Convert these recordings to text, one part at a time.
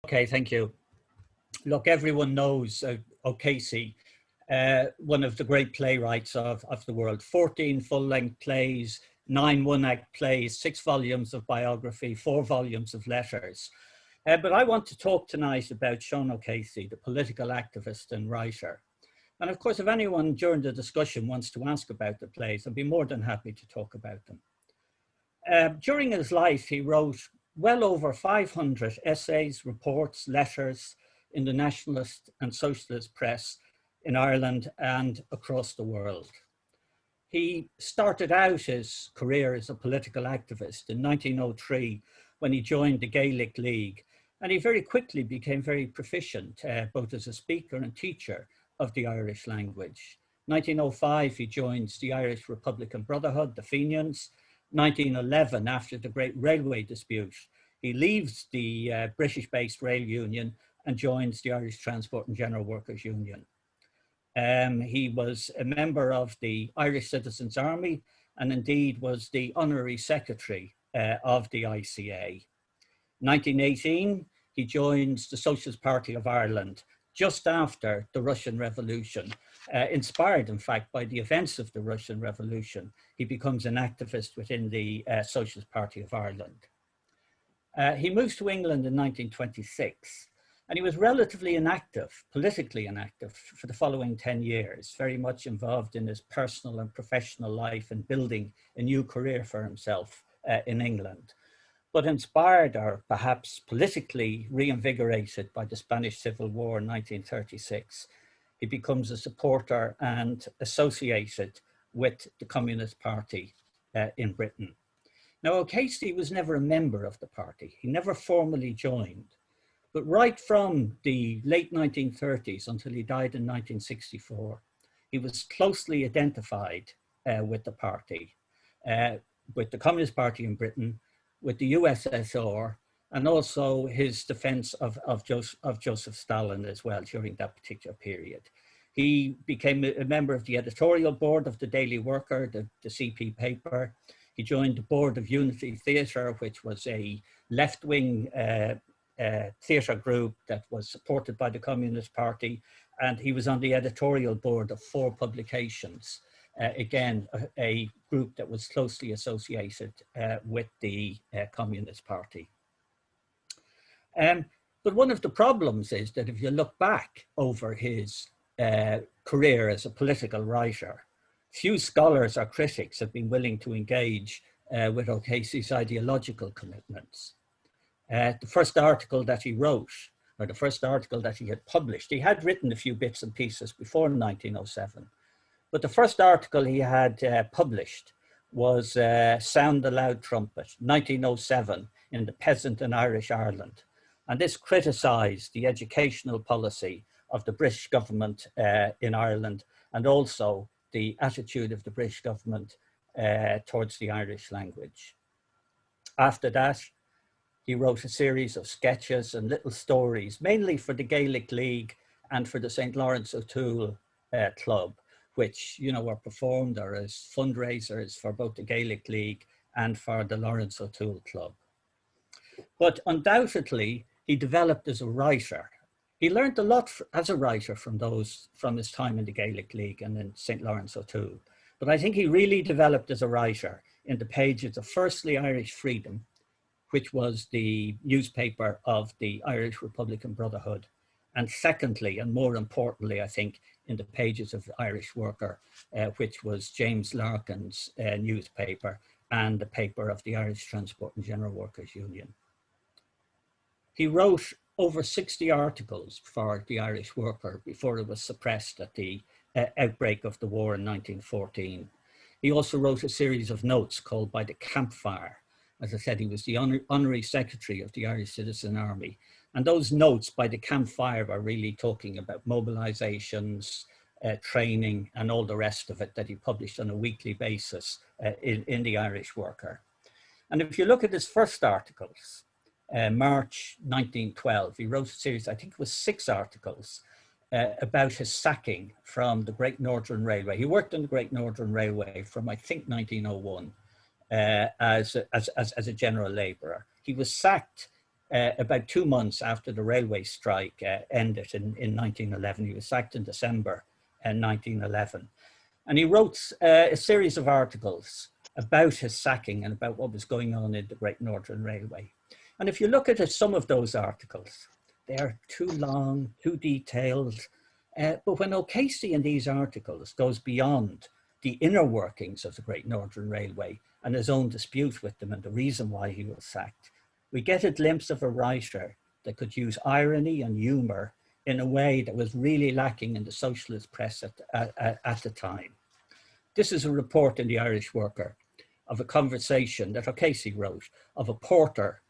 Okay, thank you. Look, everyone knows O'Casey, one of the great playwrights of the world. 14 full-length plays, 9 one-act plays, 6 volumes of biography, 4 volumes of letters. But I want to talk tonight about Sean O'Casey, the political activist and writer. And of course, if anyone during the discussion wants to ask about the plays, I'd be more than happy to talk about them. During his life, he wrote well over 500 essays, reports, letters in the nationalist and socialist press in Ireland and across the world. He started out his career as a political activist in 1903 when he joined the Gaelic League, and he very quickly became very proficient, both as a speaker and teacher of the Irish language. 1905, he joins the Irish Republican Brotherhood, the Fenians. 1911, after the Great Railway Dispute, he leaves the British-based rail union and joins the Irish Transport and General Workers Union. He was a member of the Irish Citizens' Army and indeed was the honorary secretary of the ICA. 1918, he joins the Socialist Party of Ireland just after the Russian Revolution. Inspired, in fact, by the events of the Russian Revolution, he becomes an activist within the Socialist Party of Ireland. He moves to England in 1926, and he was relatively inactive, politically inactive, for the following 10 years, very much involved in his personal and professional life and building a new career for himself in England. But inspired or perhaps politically reinvigorated by the Spanish Civil War in 1936, he becomes a supporter and associated with the Communist Party in Britain. Now, O'Casey was never a member of the party. He never formally joined. But right from the late 1930s until he died in 1964, he was closely identified with the party, with the Communist Party in Britain, with the USSR, and also his defense of Joseph Stalin as well during that particular period. He became a member of the editorial board of the Daily Worker, the CP paper. He joined the board of Unity Theatre, which was a left-wing theatre group that was supported by the Communist Party. And he was on the editorial board of 4 publications. Again, a group that was closely associated with the Communist Party. But one of the problems is that if you look back over his career as a political writer, few scholars or critics have been willing to engage with O'Casey's ideological commitments. The first article that he wrote, or the first article that he had published, he had written a few bits and pieces before 1907, but the first article he had published was Sound the Loud Trumpet, 1907, in the Peasant and Irish Ireland. And this criticised the educational policy of the British government in Ireland, and also the attitude of the British government towards the Irish language. After that, he wrote a series of sketches and little stories, mainly for the Gaelic League and for the St. Lawrence O'Toole Club, which, you know, were performed or as fundraisers for both the Gaelic League and for the Lawrence O'Toole Club. But undoubtedly, he developed as a writer. He learned a lot as a writer from his time in the Gaelic League and in St. Lawrence O'Toole. But I think he really developed as a writer in the pages of, firstly, Irish Freedom, which was the newspaper of the Irish Republican Brotherhood. And secondly, and more importantly, I think, in the pages of the Irish Worker, which was James Larkin's newspaper and the paper of the Irish Transport and General Workers Union. He wrote over 60 articles for the Irish Worker before it was suppressed at the outbreak of the war in 1914. He also wrote a series of notes called By the Campfire. As I said, he was the honorary secretary of the Irish Citizen Army. And those notes by the campfire are really talking about mobilizations, training, and all the rest of it that he published on a weekly basis in the Irish Worker. And if you look at his first articles, March 1912, he wrote a series, I think it was 6 articles, about his sacking from the Great Northern Railway. He worked on the Great Northern Railway from, I think, 1901 as a general labourer. He was sacked about 2 months after the railway strike ended in 1911. He was sacked in December 1911. And he wrote a series of articles about his sacking and about what was going on in the Great Northern Railway. And if you look at some of those articles, they're too long, too detailed. But when O'Casey in these articles goes beyond the inner workings of the Great Northern Railway and his own dispute with them and the reason why he was sacked, we get a glimpse of a writer that could use irony and humor in a way that was really lacking in the socialist press at the time. This is a report in the Irish Worker of a conversation that O'Casey wrote of a porter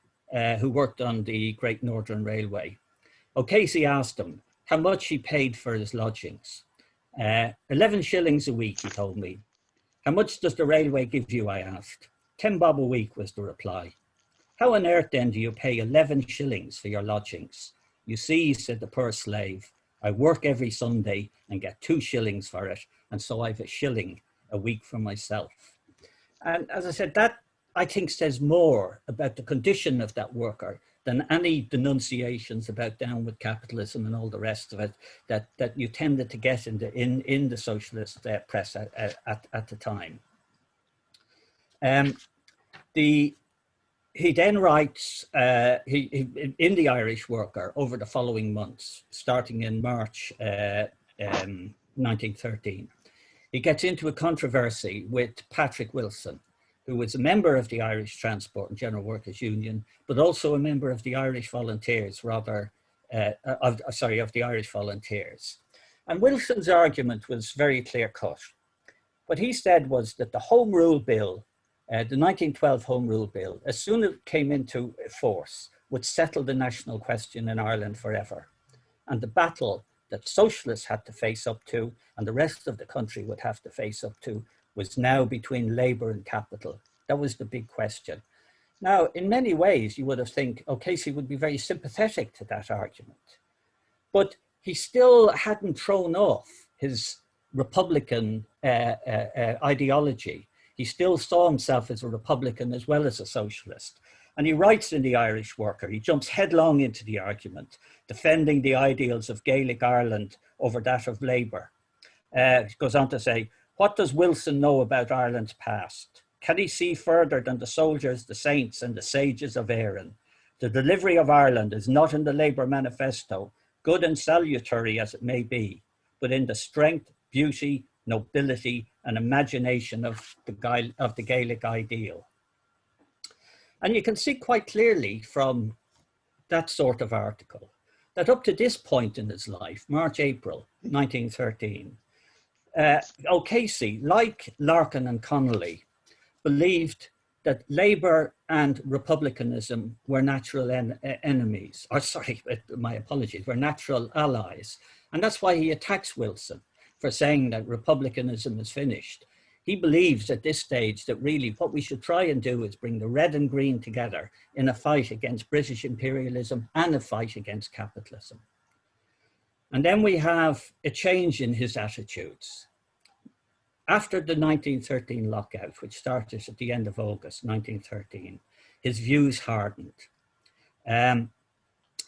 who worked on the Great Northern Railway. O'Casey asked him how much he paid for his lodgings. 11 shillings a week, he told me. How much does the railway give you, I asked. 10 bob a week was the reply. How on earth then do you pay 11 shillings for your lodgings? You see, said the poor slave, I work every Sunday and get 2 shillings for it, and so I've a shilling a week for myself. And as I said, that I think says more about the condition of that worker than any denunciations about down with capitalism and all the rest of it that you tended to get in the socialist press at the time. He then writes in the Irish Worker over the following months, starting in March 1913. He gets into a controversy with Patrick Wilson, who was a member of the Irish Transport and General Workers Union, but also a member of the Irish Volunteers, of the Irish Volunteers. And Wilson's argument was very clear-cut. What he said was that the Home Rule Bill, the 1912 Home Rule Bill, as soon as it came into force, would settle the national question in Ireland forever. And the battle that socialists had to face up to and the rest of the country would have to face up to was now between labour and capital. That was the big question. Now, in many ways, you would have think O'Casey would be very sympathetic to that argument, but he still hadn't thrown off his Republican ideology. He still saw himself as a Republican as well as a socialist. And he writes in the Irish Worker, he jumps headlong into the argument, defending the ideals of Gaelic Ireland over that of Labour. He goes on to say, what does Wilson know about Ireland's past? Can he see further than the soldiers, the saints and the sages of Erin? The delivery of Ireland is not in the Labour manifesto, good and salutary as it may be, but in the strength, beauty, nobility and imagination of the Gaelic ideal. And you can see quite clearly from that sort of article that up to this point in his life, March, April 1913, O'Casey, like Larkin and Connolly, believed that Labour and Republicanism were natural enemies, or sorry, my apologies, were natural allies. And that's why he attacks Wilson for saying that Republicanism is finished. He believes at this stage that really what we should try and do is bring the red and green together in a fight against British imperialism and a fight against capitalism. And then we have a change in his attitudes. After the 1913 lockout, which started at the end of August 1913, his views hardened.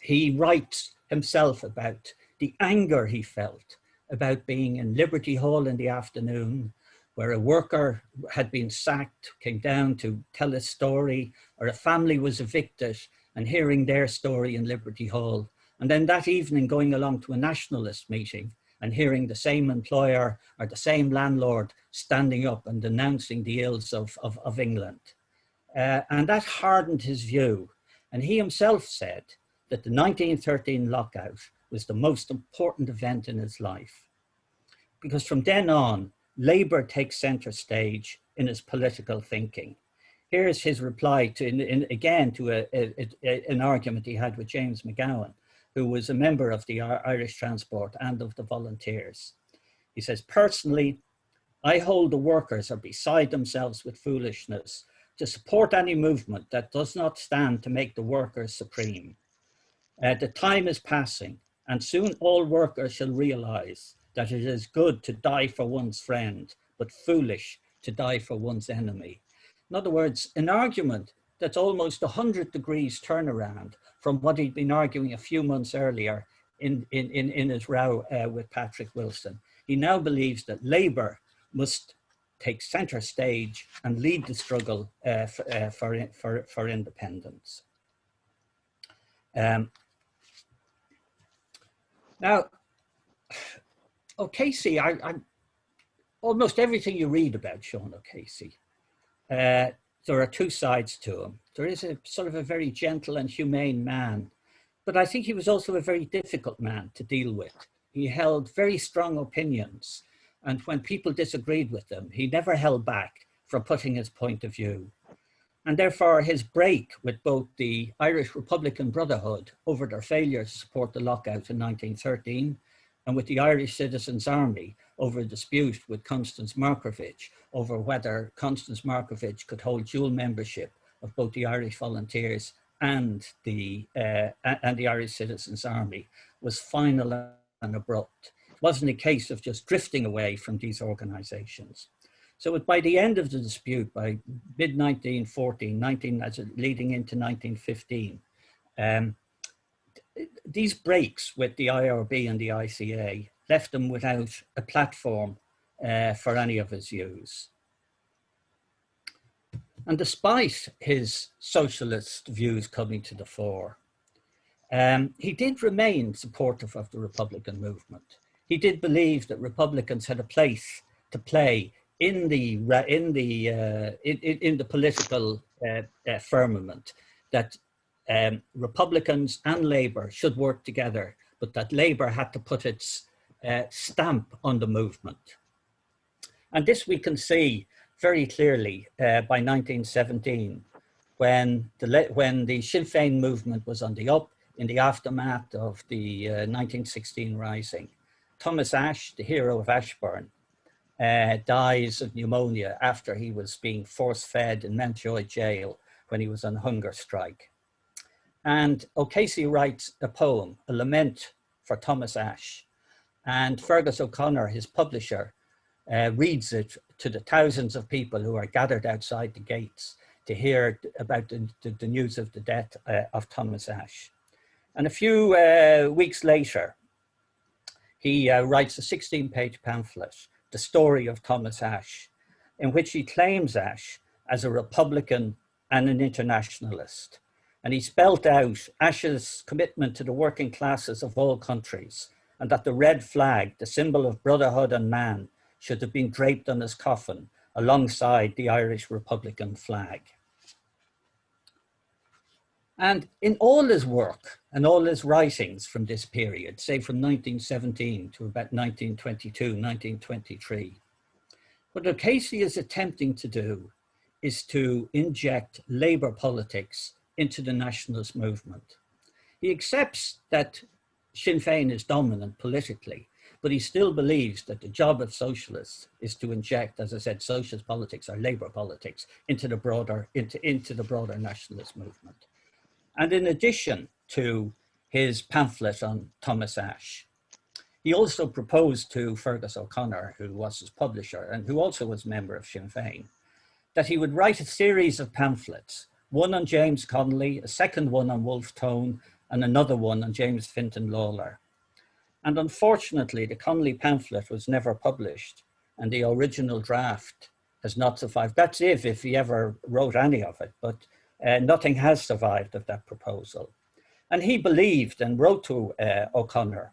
He writes himself about the anger he felt about being in Liberty Hall in the afternoon, where a worker had been sacked, came down to tell a story, or a family was evicted, and hearing their story in Liberty Hall. And then that evening going along to a nationalist meeting and hearing the same employer or the same landlord standing up and denouncing the ills of England. And that hardened his view. And he himself said that the 1913 lockout was the most important event in his life. Because from then on, Labour takes centre stage in his political thinking. Here's his reply to, again, to an argument he had with James McGowan, who was a member of the Irish Transport and of the Volunteers. He says, personally, I hold the workers are beside themselves with foolishness to support any movement that does not stand to make the workers supreme. The time is passing, and soon all workers shall realise that it is good to die for one's friend, but foolish to die for one's enemy. In other words, an argument that's almost 100 degrees turnaround from what he'd been arguing a few months earlier in his row with Patrick Wilson. He now believes that Labour must take centre stage and lead the struggle for independence. Now, O'Casey, almost everything you read about Sean O'Casey, there are two sides to him. There is a sort of a very gentle and humane man, but I think he was also a very difficult man to deal with. He held very strong opinions, and when people disagreed with him, he never held back from putting his point of view. And therefore his break with both the Irish Republican Brotherhood over their failure to support the lockout in 1913 and with the Irish Citizens' Army over a dispute with Constance Markievicz over whether Constance Markievicz could hold dual membership of both the Irish Volunteers and the Irish Citizens' Army was final and abrupt. It wasn't a case of just drifting away from these organizations. So by the end of the dispute, by mid-1914, leading into 1915, these breaks with the IRB and the ICA left him without a platform for any of his views. And despite his socialist views coming to the fore, he did remain supportive of the Republican movement. He did believe that Republicans had a place to play in the political firmament, that Republicans and Labour should work together, but that Labour had to put its stamp on the movement. And this we can see very clearly by 1917, when the Sinn Féin movement was on the up in the aftermath of the 1916 Rising. Thomas Ashe, the hero of Ashburn, dies of pneumonia after he was being force-fed in Mountjoy jail when he was on hunger strike. And O'Casey writes a poem, a lament for Thomas Ashe, and Fergus O'Connor, his publisher, reads it to the thousands of people who are gathered outside the gates to hear about the news of the death of Thomas Ashe. And a few weeks later, he writes a 16-page pamphlet, The Story of Thomas Ashe, in which he claims Ashe as a Republican and an internationalist. And he spelt out Ashe's commitment to the working classes of all countries, and that the red flag, the symbol of brotherhood and man, should have been draped on his coffin alongside the Irish Republican flag. And in all his work and all his writings from this period, say from 1917 to about 1922, 1923, what O'Casey is attempting to do is to inject Labour politics into the nationalist movement. He accepts that Sinn Féin is dominant politically, but he still believes that the job of socialists is to inject, as I said, socialist politics or Labour politics into the broader nationalist movement. And in addition to his pamphlet on Thomas Ashe, he also proposed to Fergus O'Connor, who was his publisher and who also was a member of Sinn Féin, that he would write a series of pamphlets, one on James Connolly, a second one on Wolfe Tone, and another one on James Fintan Lawler. And unfortunately, the Connolly pamphlet was never published, and the original draft has not survived. That's if he ever wrote any of it, but nothing has survived of that proposal. And he believed and wrote to O'Connor,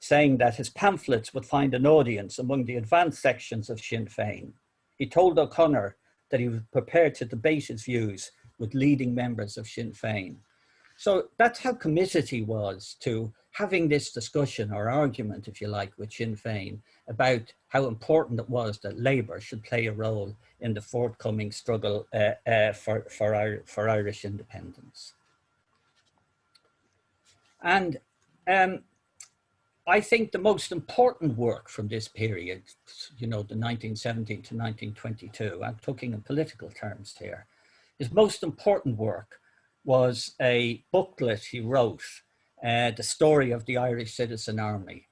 saying that his pamphlets would find an audience among the advanced sections of Sinn Féin. He told O'Connor that he was prepared to debate his views with leading members of Sinn Féin. So that's how committed he was to having this discussion or argument, if you like, with Sinn Féin about how important it was that Labour should play a role in the forthcoming struggle for Irish independence. And I think the most important work from this period, you know, the 1917 to 1922, I'm talking in political terms here, his most important work was a booklet he wrote, The Story of the Irish Citizen Army,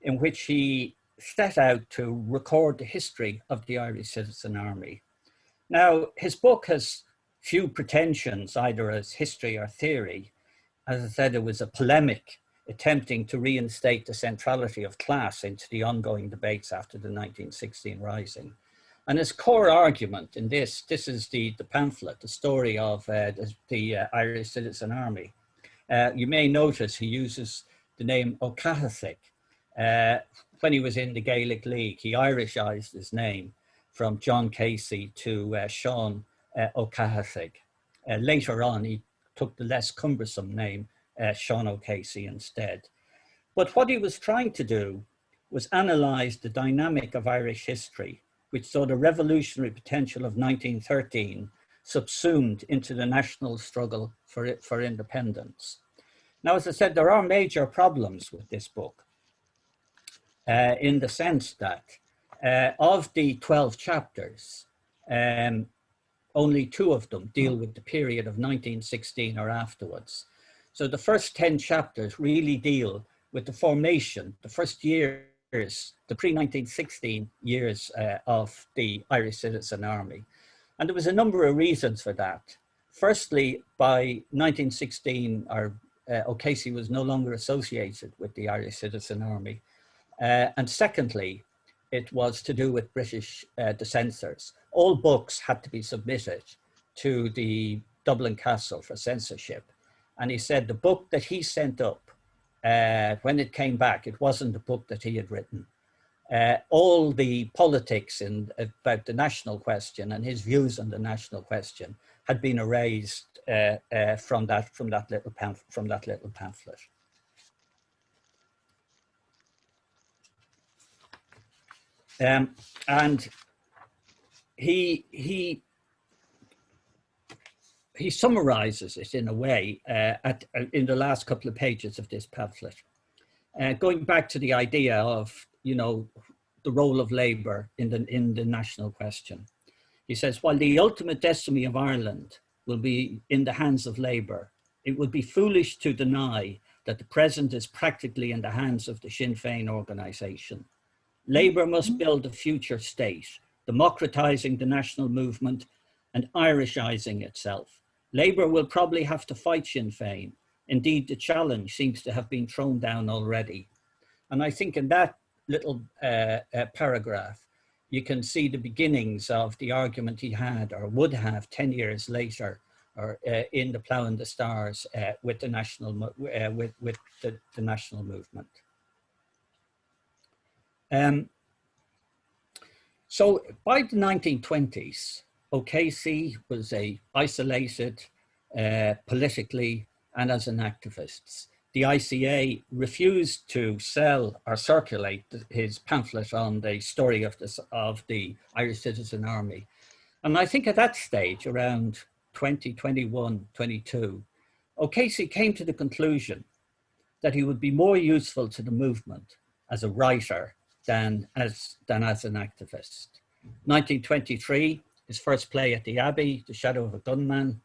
in which he set out to record the history of the Irish Citizen Army. Now, his book has few pretensions either as history or theory. As I said, it was a polemic attempting to reinstate the centrality of class into the ongoing debates after the 1916 Rising. And his core argument in this is the pamphlet, the story of the Irish Citizen Army. You may notice he uses the name O'Cahithig. When he was in the Gaelic League, he Irishized his name from John Casey to Sean O'Cahithig. Later on, he took the less cumbersome name Sean O'Casey instead. But what he was trying to do was analyze the dynamic of Irish history, which saw the revolutionary potential of 1913 subsumed into the national struggle for independence. Now, as I said, there are major problems with this book in the sense that of the 12 chapters, only 2 of them deal with the period of 1916 or afterwards. So the first 10 chapters really deal with the formation, the first years, the pre-1916 years of the Irish Citizen Army. And there was a number of reasons for that. Firstly, by 1916, O'Casey was no longer associated with the Irish Citizen Army. And secondly, it was to do with British the censors. All books had to be submitted to the Dublin Castle for censorship. And he said the book that he sent up, when it came back, it wasn't the book that he had written. All the politics about the national question and his views on the national question had been erased from that little pamphlet. And he summarizes it in a way in the last couple of pages of this pamphlet, going back to the idea of, you know, the role of Labour in the national question. He says, while the ultimate destiny of Ireland will be in the hands of Labour, it would be foolish to deny that the present is practically in the hands of the Sinn Féin organisation. Labour must build a future state, democratising the national movement and Irishizing itself. Labour will probably have to fight Sinn Féin. Indeed, the challenge seems to have been thrown down already. And I think in that little paragraph, you can see the beginnings of the argument he had or would have 10 years later, or in the Plough and the Stars with the national national movement. So by the 1920s, O'Casey was isolated politically and as an activist. The ICA refused to sell or circulate his pamphlet on the story of the Irish Citizen Army. And I think at that stage, around 2021, 22, O'Casey came to the conclusion that he would be more useful to the movement as a writer than as an activist. 1923, his first play at the Abbey, The Shadow of a Gunman.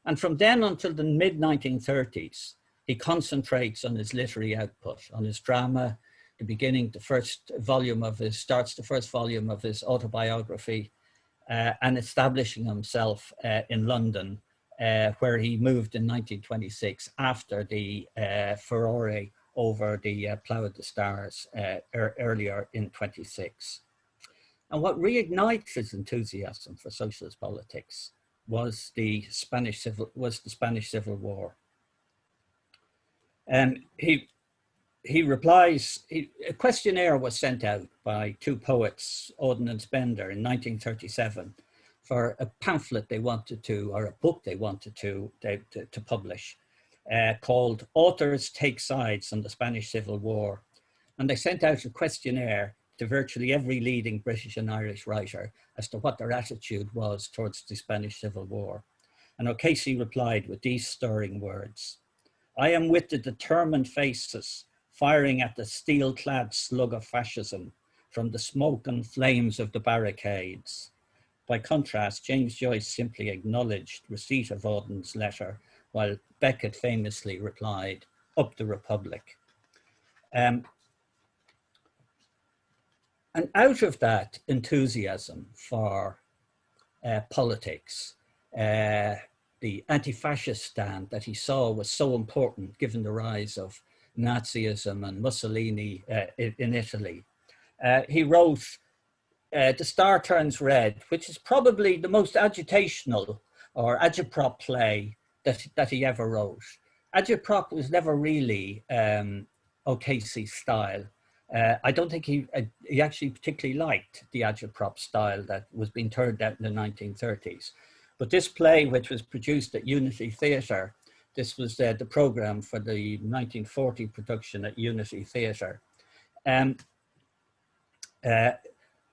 And from then until the mid-1930s, he concentrates on his literary output, on his drama, the first volume of his autobiography, and establishing himself in London, where he moved in 1926 after the furore over the Plough of the Stars earlier in 26. And what reignites his enthusiasm for socialist politics was the Spanish Civil War. He replies, a questionnaire was sent out by 2 poets, Auden and Spender, in 1937 for a pamphlet they wanted to, or a book they wanted to publish, called Authors Take Sides on the Spanish Civil War. And they sent out a questionnaire to virtually every leading British and Irish writer as to what their attitude was towards the Spanish Civil War. And O'Casey replied with these stirring words: I am with the determined faces firing at the steel-clad slug of fascism from the smoke and flames of the barricades. By contrast, James Joyce simply acknowledged receipt of Auden's letter, while Beckett famously replied, up the Republic. And out of that enthusiasm for politics the anti-fascist stand that he saw was so important given the rise of Nazism and Mussolini in Italy. He wrote The Star Turns Red, which is probably the most agitational or agitprop play that he ever wrote. Agitprop was never really O'Casey's style. I don't think he actually particularly liked the agitprop style that was being turned out in the 1930s. But this play, which was produced at Unity Theatre, this was the program for the 1940 production at Unity Theatre,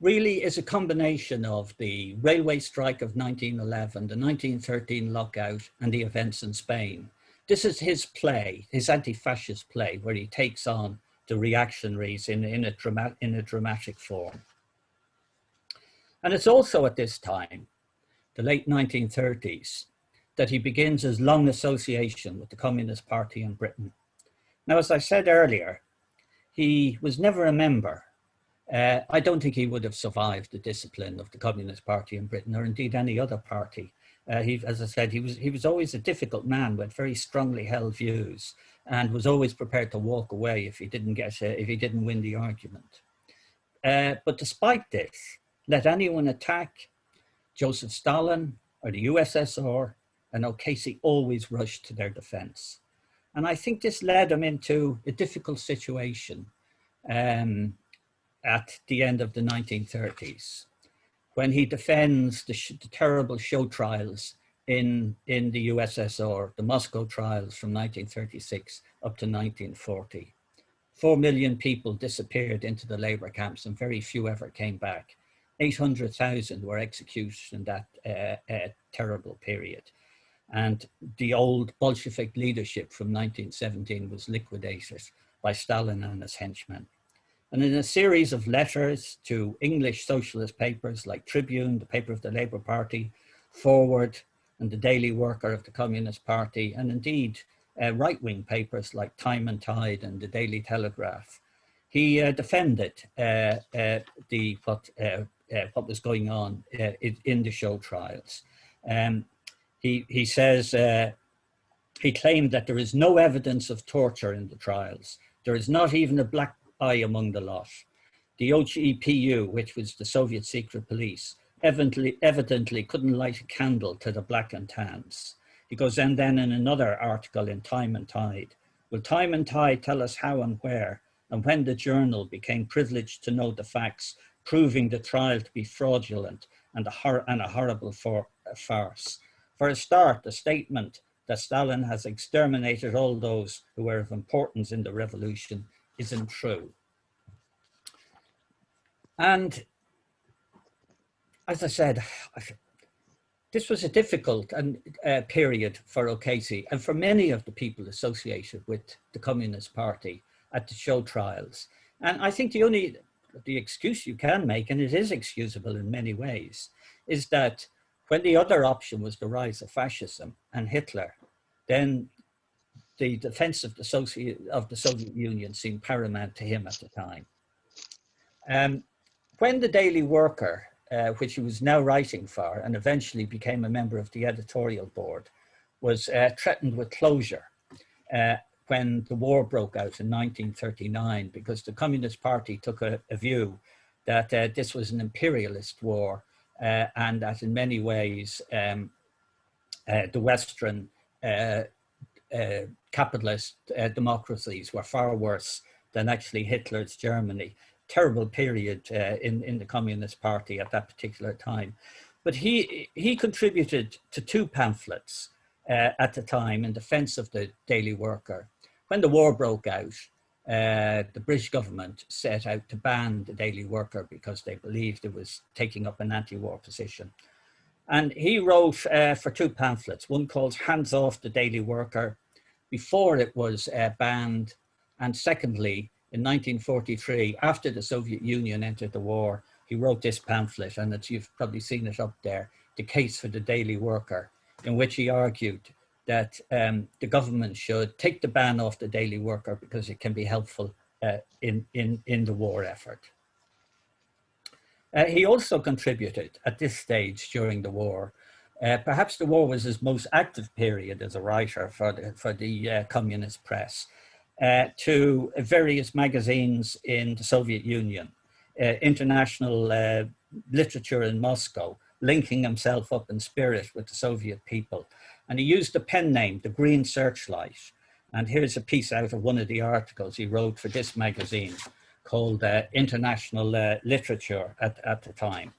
really is a combination of the railway strike of 1911, the 1913 lockout, and the events in Spain. This is his play, his anti-fascist play, where he takes on the reactionaries in a dramatic form. And it's also at this time, the late 1930s, that he begins his long association with the Communist Party in Britain. Now, as I said earlier, he was never a member. I don't think he would have survived the discipline of the Communist Party in Britain, or indeed any other party. As I said, he was always a difficult man with very strongly held views, and was always prepared to walk away if he didn't win the argument. But despite this, let anyone attack Joseph Stalin or the USSR, and O'Casey always rushed to their defense. And I think this led him into a difficult situation at the end of the 1930s, when he defends the terrible show trials in the USSR, the Moscow trials from 1936 up to 1940. 4 million people disappeared into the labor camps and very few ever came back. 800,000 were executed in that terrible period. And the old Bolshevik leadership from 1917 was liquidated by Stalin and his henchmen. And in a series of letters to English socialist papers like Tribune, the paper of the Labour Party, Forward, and the Daily Worker of the Communist Party, and indeed right-wing papers like Time and Tide and the Daily Telegraph, he defended what was going on in the show trials. He says, he claimed that there is no evidence of torture in the trials. There is not even a black eye among the lot. The OGPU, which was the Soviet secret police, evidently couldn't light a candle to the black and tans. He goes on then in another article in Time and Tide. Will Time and Tide tell us how and where, and when the journal became privileged to know the facts, proving the trial to be fraudulent and a horrible farce? For a start, the statement that Stalin has exterminated all those who were of importance in the revolution isn't true. And as I said, this was a difficult period for O'Casey and for many of the people associated with the Communist Party at the show trials. And I think the excuse you can make, and it is excusable in many ways, is that when the other option was the rise of fascism and Hitler, then the defense of the Soviet Union seemed paramount to him at the time. When the Daily Worker, which he was now writing for and eventually became a member of the editorial board, was threatened with closure when the war broke out in 1939, because the Communist Party took a view that this was an imperialist war and that in many ways the Western capitalist democracies were far worse than actually Hitler's Germany. Terrible period in the Communist Party at that particular time. But he contributed to 2 pamphlets at the time in defense of the Daily Worker. When the war broke out, the British government set out to ban the Daily Worker because they believed it was taking up an anti-war position. And he wrote for 2 pamphlets, one called Hands Off the Daily Worker, before it was banned, and secondly, in 1943, after the Soviet Union entered the war, he wrote this pamphlet, and you've probably seen it up there, The Case for the Daily Worker, in which he argued that the government should take the ban off the Daily Worker because it can be helpful in the war effort. He also contributed at this stage during the war Perhaps the war was his most active period as a writer for the communist press, to various magazines in the Soviet Union, international literature in Moscow, linking himself up in spirit with the Soviet people. And he used the pen name, the Green Searchlight. And here's a piece out of one of the articles he wrote for this magazine called International Literature at the time.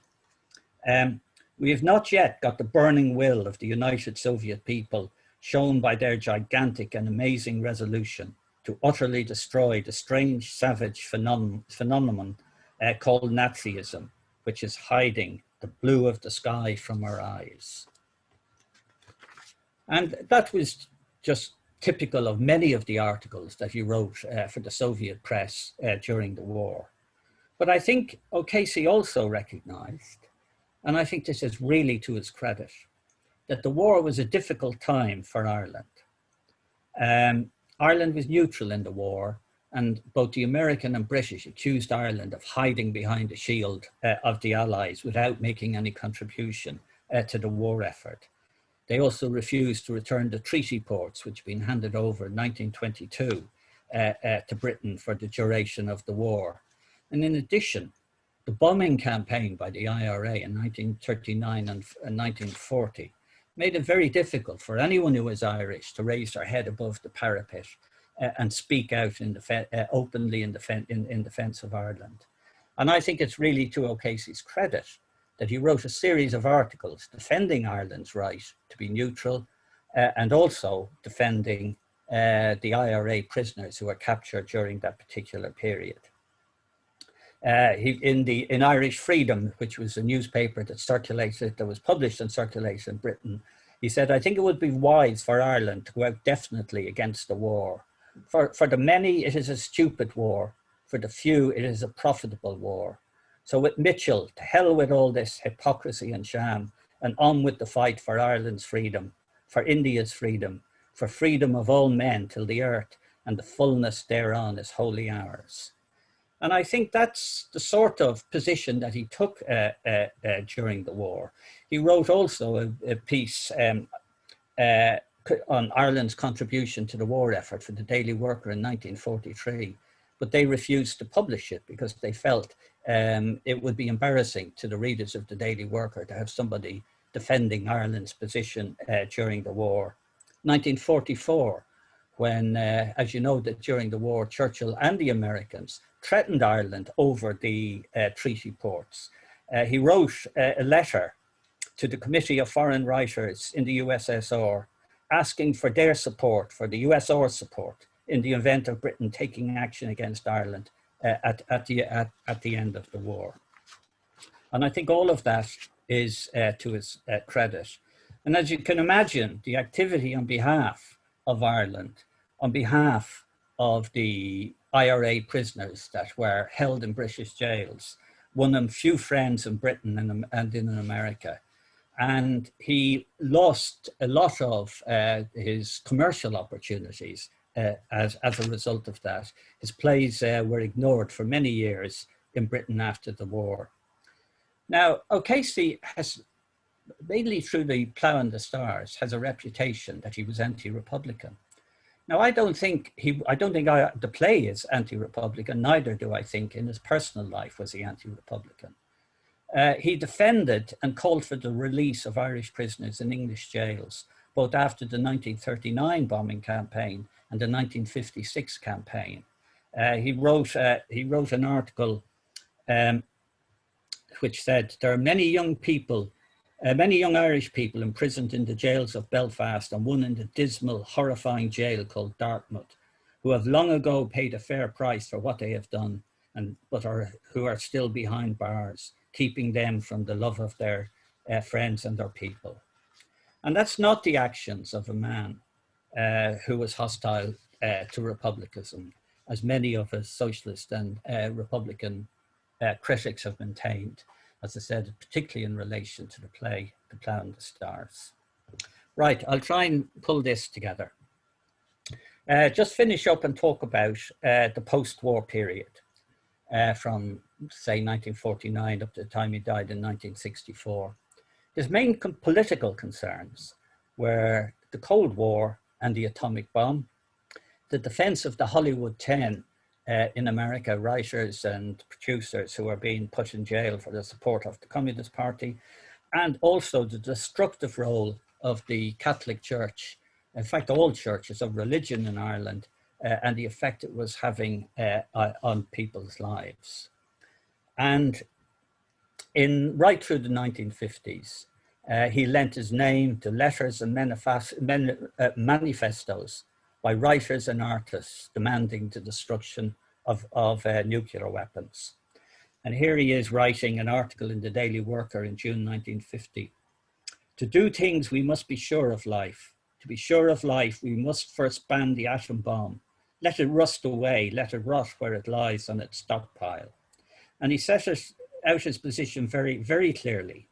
We have not yet got the burning will of the United Soviet people shown by their gigantic and amazing resolution to utterly destroy the strange, savage phenomenon called Nazism, which is hiding the blue of the sky from our eyes. And that was just typical of many of the articles that he wrote for the Soviet press during the war. But I think O'Casey also recognized, and I think this is really to his credit, that the war was a difficult time for Ireland. Ireland was neutral in the war, and both the American and British accused Ireland of hiding behind the shield of the Allies without making any contribution to the war effort. They also refused to return the treaty ports, which had been handed over in 1922 to Britain for the duration of the war. And in addition, the bombing campaign by the IRA in 1939 and 1940 made it very difficult for anyone who was Irish to raise their head above the parapet and speak out openly in defense of Ireland. And I think it's really to O'Casey's credit that he wrote a series of articles defending Ireland's right to be neutral and also defending the IRA prisoners who were captured during that particular period. In Irish Freedom, which was a newspaper that was published and circulated in Britain, he said, "I think it would be wise for Ireland to go out definitely against the war. For the many, it is a stupid war. For the few, it is a profitable war. So with Mitchell, to hell with all this hypocrisy and sham, and on with the fight for Ireland's freedom, for India's freedom, for freedom of all men till the earth, and the fullness thereon is wholly ours." And I think that's the sort of position that he took during the war. He wrote also a piece on Ireland's contribution to the war effort for the Daily Worker in 1943, but they refused to publish it because they felt it would be embarrassing to the readers of the Daily Worker to have somebody defending Ireland's position during the war. 1944, when, as you know, that during the war, Churchill and the Americans threatened Ireland over the treaty ports. He wrote a letter to the Committee of Foreign Writers in the USSR, asking for their support, for the USSR support, in the event of Britain taking action against Ireland at the end of the war. And I think all of that is to his credit. And as you can imagine, the activity on behalf of Ireland, on behalf of the IRA prisoners that were held in British jails, won him few friends in Britain and in America. And he lost a lot of his commercial opportunities as a result of that. His plays were ignored for many years in Britain after the war. Now, O'Casey has, mainly through the Plough and the Stars, has a reputation that he was anti-Republican. Now, I don't think the play is anti-Republican, neither do I think in his personal life was he anti-Republican. He defended and called for the release of Irish prisoners in English jails, both after the 1939 bombing campaign and the 1956 campaign. He wrote an article which said, "There are many young Irish people imprisoned in the jails of Belfast and one in the dismal, horrifying jail called Dartmouth, who have long ago paid a fair price for what they have done, who are still behind bars, keeping them from the love of their friends and their people." And that's not the actions of a man who was hostile to republicanism, as many of his socialist and Republican critics have maintained, as I said, particularly in relation to the play, The Plough and the Stars. Right, I'll try and pull this together. Just finish up and talk about the post-war period from, say, 1949 up to the time he died in 1964. His main political concerns were the Cold War and the atomic bomb, the defense of the Hollywood 10 in America, writers and producers who are being put in jail for the support of the Communist Party, and also the destructive role of the Catholic Church, in fact, all churches of religion in Ireland, and the effect it was having on people's lives. And right through the 1950s, he lent his name to letters and manifestos by writers and artists demanding the destruction of nuclear weapons. And here he is writing an article in the Daily Worker in June 1950. To do things, we must be sure of life. To be sure of life, we must first ban the atom bomb. Let it rust away, let it rot where it lies on its stockpile. And he set out his position very, very clearly.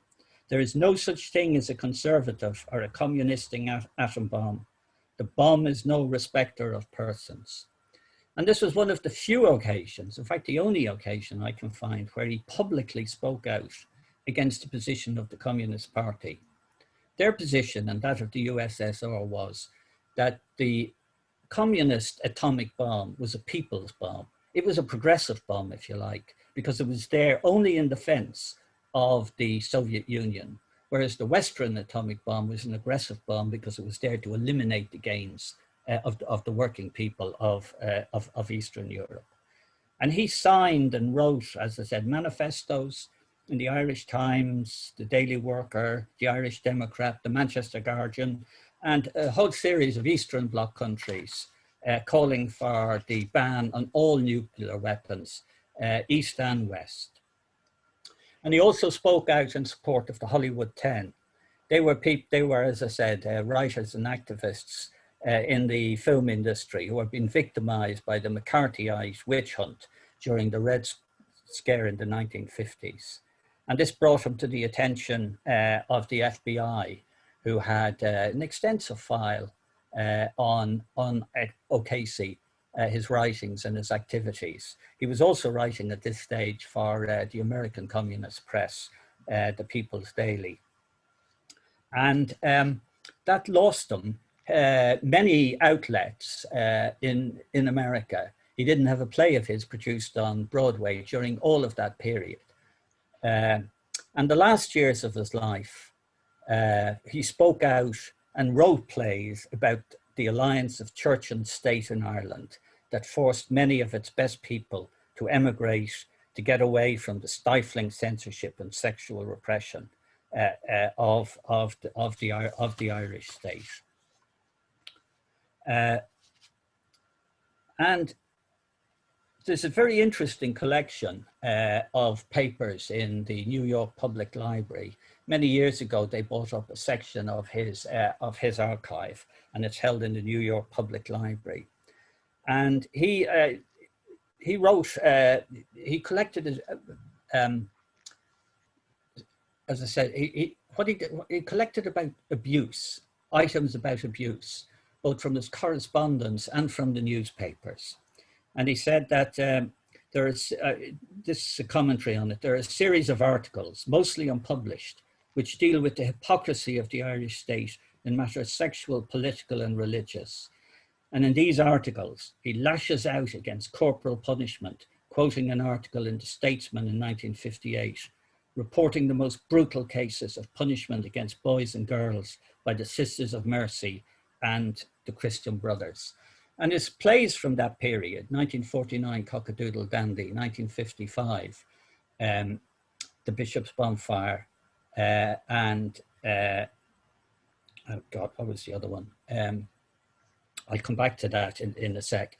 There is no such thing as a conservative or a communistic atom bomb. The bomb is no respecter of persons. And this was one of the few occasions, in fact, the only occasion I can find, where he publicly spoke out against the position of the Communist Party. Their position and that of the USSR was that the communist atomic bomb was a people's bomb. It was a progressive bomb, if you like, because it was there only in defense of the Soviet Union, whereas the Western atomic bomb was an aggressive bomb because it was there to eliminate the gains of the working people of Eastern Europe. And he signed and wrote, as I said, manifestos in the Irish Times, the Daily Worker, the Irish Democrat, the Manchester Guardian, and a whole series of Eastern Bloc countries calling for the ban on all nuclear weapons, East and West. And he also spoke out in support of the Hollywood 10. They were, as I said, writers and activists in the film industry who had been victimized by the McCarthyite witch hunt during the Red Scare in the 1950s. And this brought him to the attention of the FBI, who had an extensive file on O'Casey, his writings and his activities. He was also writing at this stage for the American Communist Press, the People's Daily. And that lost him many outlets in America. He didn't have a play of his produced on Broadway during all of that period. And the last years of his life, he spoke out and wrote plays about the alliance of church and state in Ireland that forced many of its best people to emigrate, to get away from the stifling censorship and sexual repression of the Irish state. And there's a very interesting collection of papers in the New York Public Library. Many years ago, they bought up a section of his archive, and it's held in the New York Public Library. And he wrote, he collected, as I said, he collected about abuse, items about abuse, both from his correspondence and from the newspapers. And he said that there is, this is a commentary on it, there are a series of articles, mostly unpublished, which deal with the hypocrisy of the Irish state in matters sexual, political, and religious. And in these articles, he lashes out against corporal punishment, quoting an article in The Statesman in 1958, reporting the most brutal cases of punishment against boys and girls by the Sisters of Mercy and the Christian Brothers. And his plays from that period, 1949, Cockadoodle Dandy, 1955, The Bishop's Bonfire, and, oh God, what was the other one? I'll come back to that in a sec.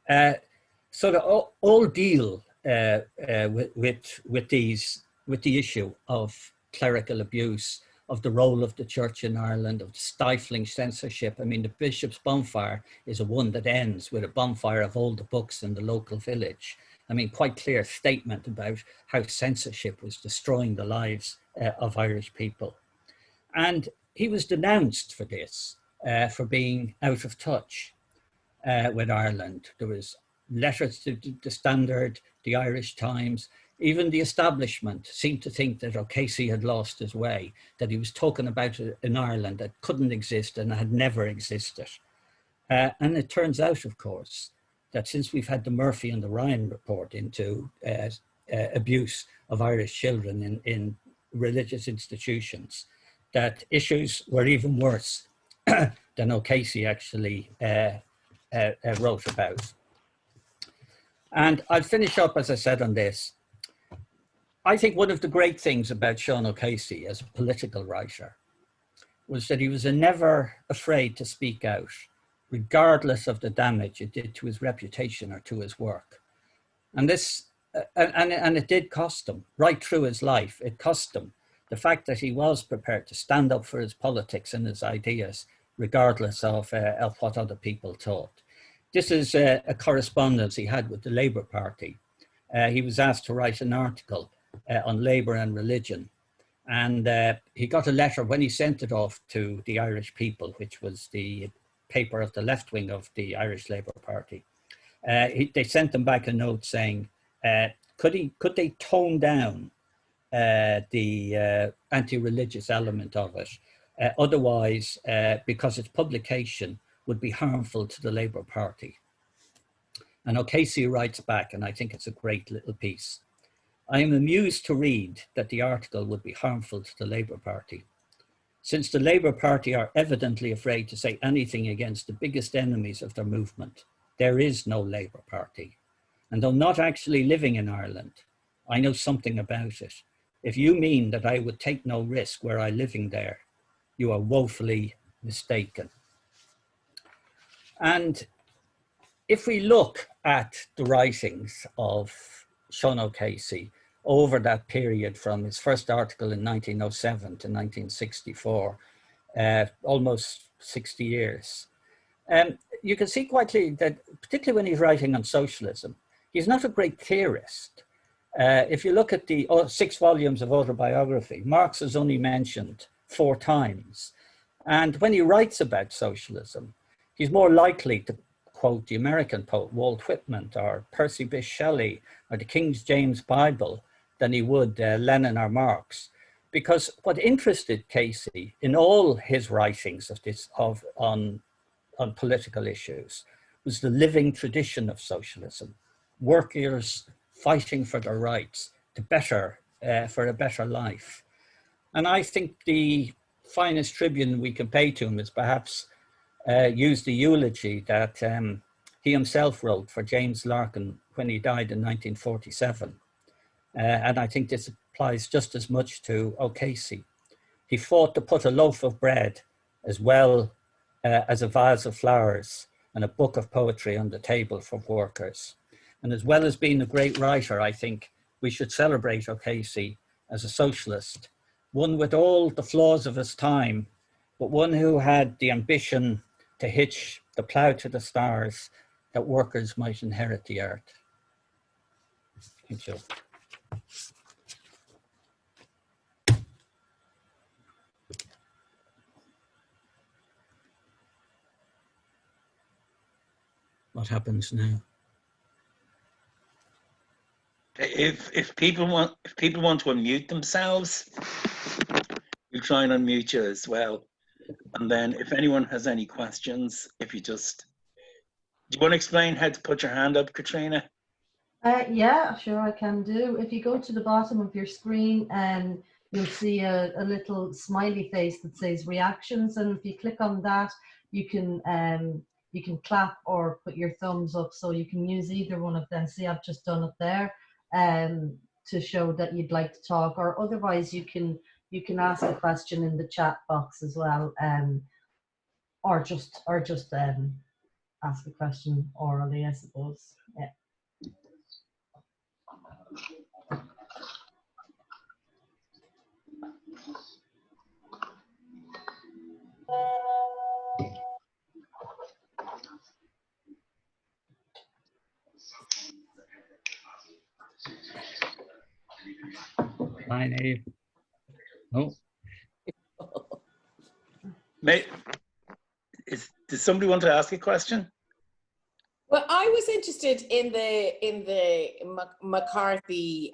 So they all deal with the issue of clerical abuse, of the role of the church in Ireland, of stifling censorship. I mean, the Bishop's Bonfire is a one that ends with a bonfire of all the books in the local village. I mean, quite clear statement about how censorship was destroying the lives of Irish people. And he was denounced for this, for being out of touch with Ireland. There was letters to the Standard, the Irish Times. Even the establishment seemed to think that O'Casey had lost his way, that he was talking about an Ireland that couldn't exist and had never existed. And it turns out, of course, that since we've had the Murphy and the Ryan report into abuse of Irish children in religious institutions, that issues were even worse than O'Casey actually wrote about. And I'll finish up, as I said, on this. I think one of the great things about Sean O'Casey as a political writer was that he was never afraid to speak out, regardless of the damage it did to his reputation or to his work. And this, and it did cost him, right through his life. It cost him the fact that he was prepared to stand up for his politics and his ideas, regardless of what other people thought. This is a correspondence he had with the Labour Party. He was asked to write an article on Labour and religion. And he got a letter when he sent it off to the Irish People, which was the paper of the left wing of the Irish Labour Party. They sent him back a note saying, could they tone down the anti-religious element of it? Otherwise, because its publication would be harmful to the Labour Party. And O'Casey writes back, and I think it's a great little piece. I am amused to read that the article would be harmful to the Labour Party. Since the Labour Party are evidently afraid to say anything against the biggest enemies of their movement, there is no Labour Party. And though not actually living in Ireland, I know something about it. If you mean that I would take no risk were I living there, you are woefully mistaken. And if we look at the writings of Sean O'Casey over that period from his first article in 1907 to 1964, almost 60 years, you can see quite clearly that, particularly when he's writing on socialism, he's not a great theorist. If you look at the 6 volumes of autobiography, Marx is only mentioned 4 times. And when he writes about socialism, he's more likely to quote the American poet Walt Whitman or Percy Bysshe Shelley or the King James Bible than he would Lenin or Marx. Because what interested Casey in all his writings on political issues was the living tradition of socialism, workers fighting for their rights for a better life. And I think the finest tribute we can pay to him is perhaps use the eulogy that he himself wrote for James Larkin when he died in 1947. And I think this applies just as much to O'Casey. He fought to put a loaf of bread as well as a vase of flowers and a book of poetry on the table for workers. And as well as being a great writer, I think we should celebrate O'Casey as a socialist, one with all the flaws of his time, but one who had the ambition to hitch the plough to the stars that workers might inherit the earth. Thank you. What happens now? If people want to unmute themselves, we'll try and unmute you as well. And then if anyone has any questions, if you just, do you want to explain how to put your hand up, Katrina? Yeah, sure, I can do. If you go to the bottom of your screen, you'll see a little smiley face that says reactions, and if you click on that, you can clap or put your thumbs up. So you can use either one of them. See, I've just done it there to show that you'd like to talk, or otherwise you can ask a question in the chat box as well, or just ask a question orally, I suppose. Yeah. Fine, Eve. Oh. Does somebody want to ask a question? Well, I I was interested in the McCarthy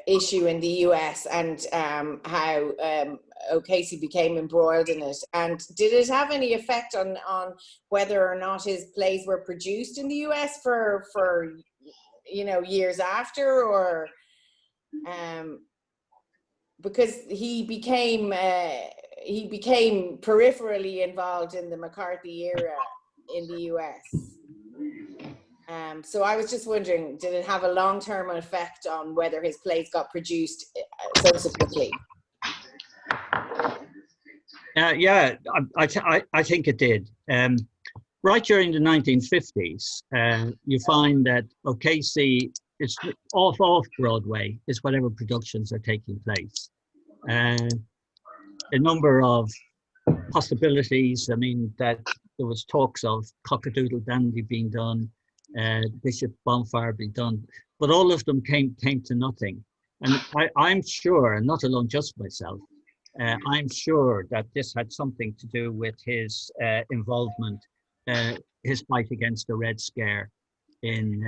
issue in the US, and how O'Casey became embroiled in it. And did it have any effect on whether or not his plays were produced in the US for years after, or because he became peripherally involved in the McCarthy era in the US. So I was just wondering, did it have a long-term effect on whether his plays got produced subsequently? Yeah, I think it did. Right during the 1950s, you find that O'Casey is off Broadway is whatever productions are taking place. A number of possibilities. I mean, that there was talks of Cockadoodle Dandy being done, Bishop Bonfire being done, but all of them came to nothing. And I'm sure, and not alone just myself, I'm sure that this had something to do with his involvement, his fight against the Red Scare in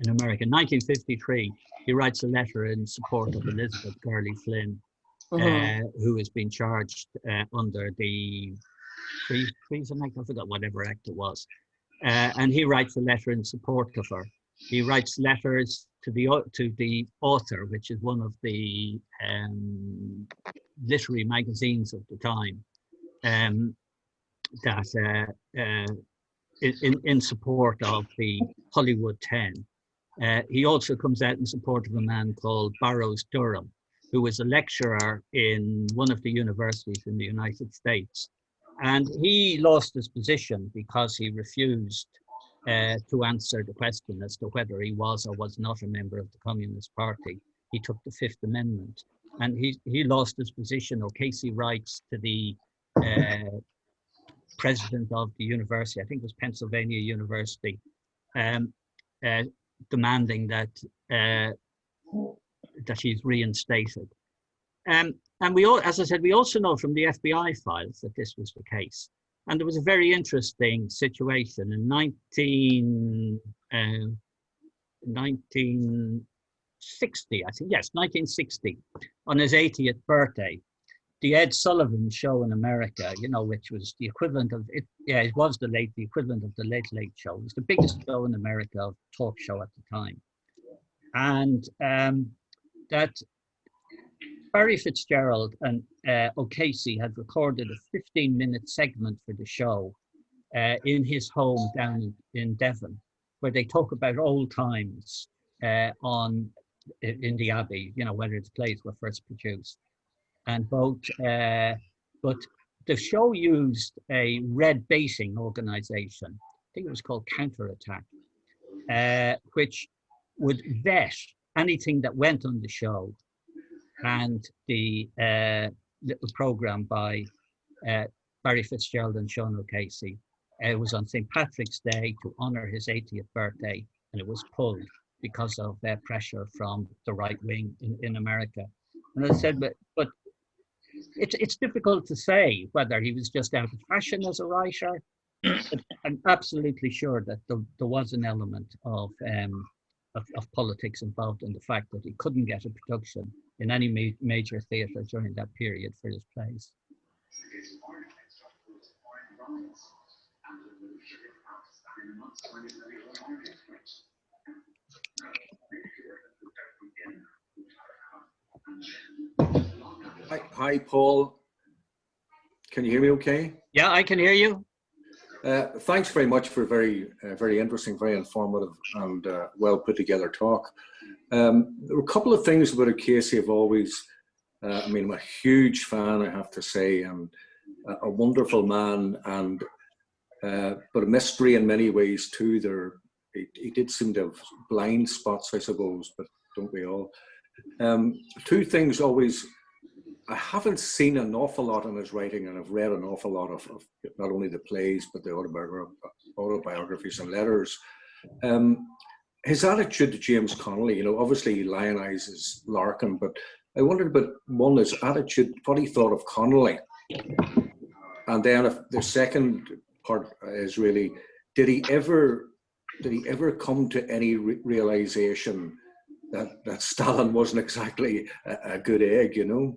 America. In 1953, he writes a letter in support of Elizabeth Gurley Flynn, who has been charged under the Treason Act, I forgot whatever act it was. And he writes a letter in support of her. He writes letters to the author, which is one of the literary magazines of the time, that in support of the Hollywood 10. He also comes out in support of a man called Barrows Durham, who was a lecturer in one of the universities in the United States. And he lost his position because he refused to answer the question as to whether he was or was not a member of the Communist Party. He took the Fifth Amendment, and he lost his position. O'Casey writes to the president of the university, I think it was Pennsylvania University, demanding that he's reinstated. And as I said, we also know from the FBI files that this was the case. And there was a very interesting situation in 1960, I think, yes, 1960, on his 80th birthday, the Ed Sullivan Show in America, which was the equivalent of it. Yeah, it was the equivalent of the Late Late Show. It was the biggest show in America, talk show at the time. And that Barry Fitzgerald and O'Casey had recorded a 15-minute segment for the show in his home down in Devon, where they talk about old times in the Abbey, whether its plays were first produced. And but the show used a red baiting organization, I think it was called Counterattack, which would vet anything that went on the show. And the little program by Barry Fitzgerald and Sean O'Casey, it was on St. Patrick's Day to honor his 80th birthday, and it was pulled because of pressure from the right wing in America. And I said, but it's difficult to say whether he was just out of fashion as a writer. But I'm absolutely sure that there was an element of politics involved in the fact that he couldn't get a production in any major theatre during that period for his plays. Hi, Paul. Can you hear me okay? Yeah, I can hear you. Thanks very much for very interesting, very informative and well put together talk. There were a couple of things about O'Casey I've always, I'm a huge fan, I have to say, and a wonderful man, and but a mystery in many ways too. He did seem to have blind spots, I suppose, but don't we all? Two things always. I haven't seen an awful lot in his writing, and I've read an awful lot of not only the plays, but the autobiographies and letters. His attitude to James Connolly, obviously he lionizes Larkin, but I wondered about one, his attitude, what he thought of Connolly. And then the second part is really did he ever come to any realization that Stalin wasn't exactly a good egg, you know?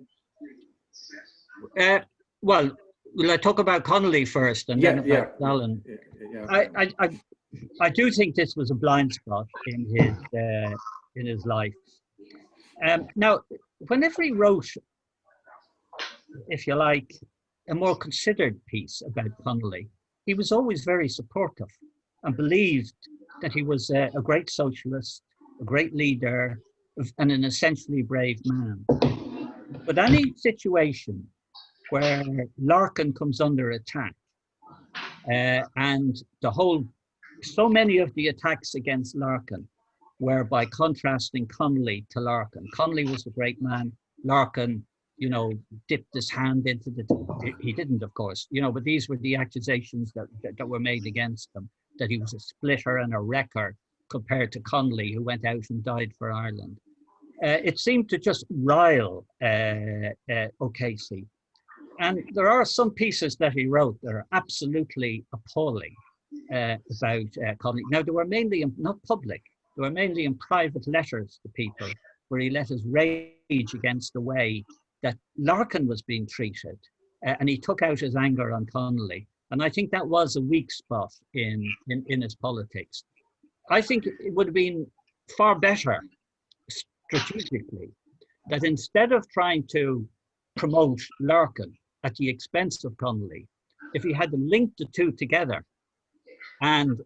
Well, will I talk about Connolly first and then about Stalin? I do think this was a blind spot in his life. Now, whenever he wrote, if you like, a more considered piece about Connolly, he was always very supportive and believed that he was a great socialist, a great leader, and an essentially brave man. But any situation where Larkin comes under attack, and so many of the attacks against Larkin were by contrasting Connolly to Larkin. Connolly was a great man. Larkin, you know, dipped his hand into he didn't, of course, you know, but these were the accusations that were made against him, that he was a splitter and a wrecker compared to Connolly, who went out and died for Ireland. It seemed to just rile O'Casey. And there are some pieces that he wrote that are absolutely appalling about Connolly. Now, they were mainly not public. They were mainly in private letters to people, where he let his rage against the way that Larkin was being treated, and he took out his anger on Connolly. And I think that was a weak spot in his politics. I think it would have been far better strategically that instead of trying to promote Larkin at the expense of Connolly, if he had linked the two together and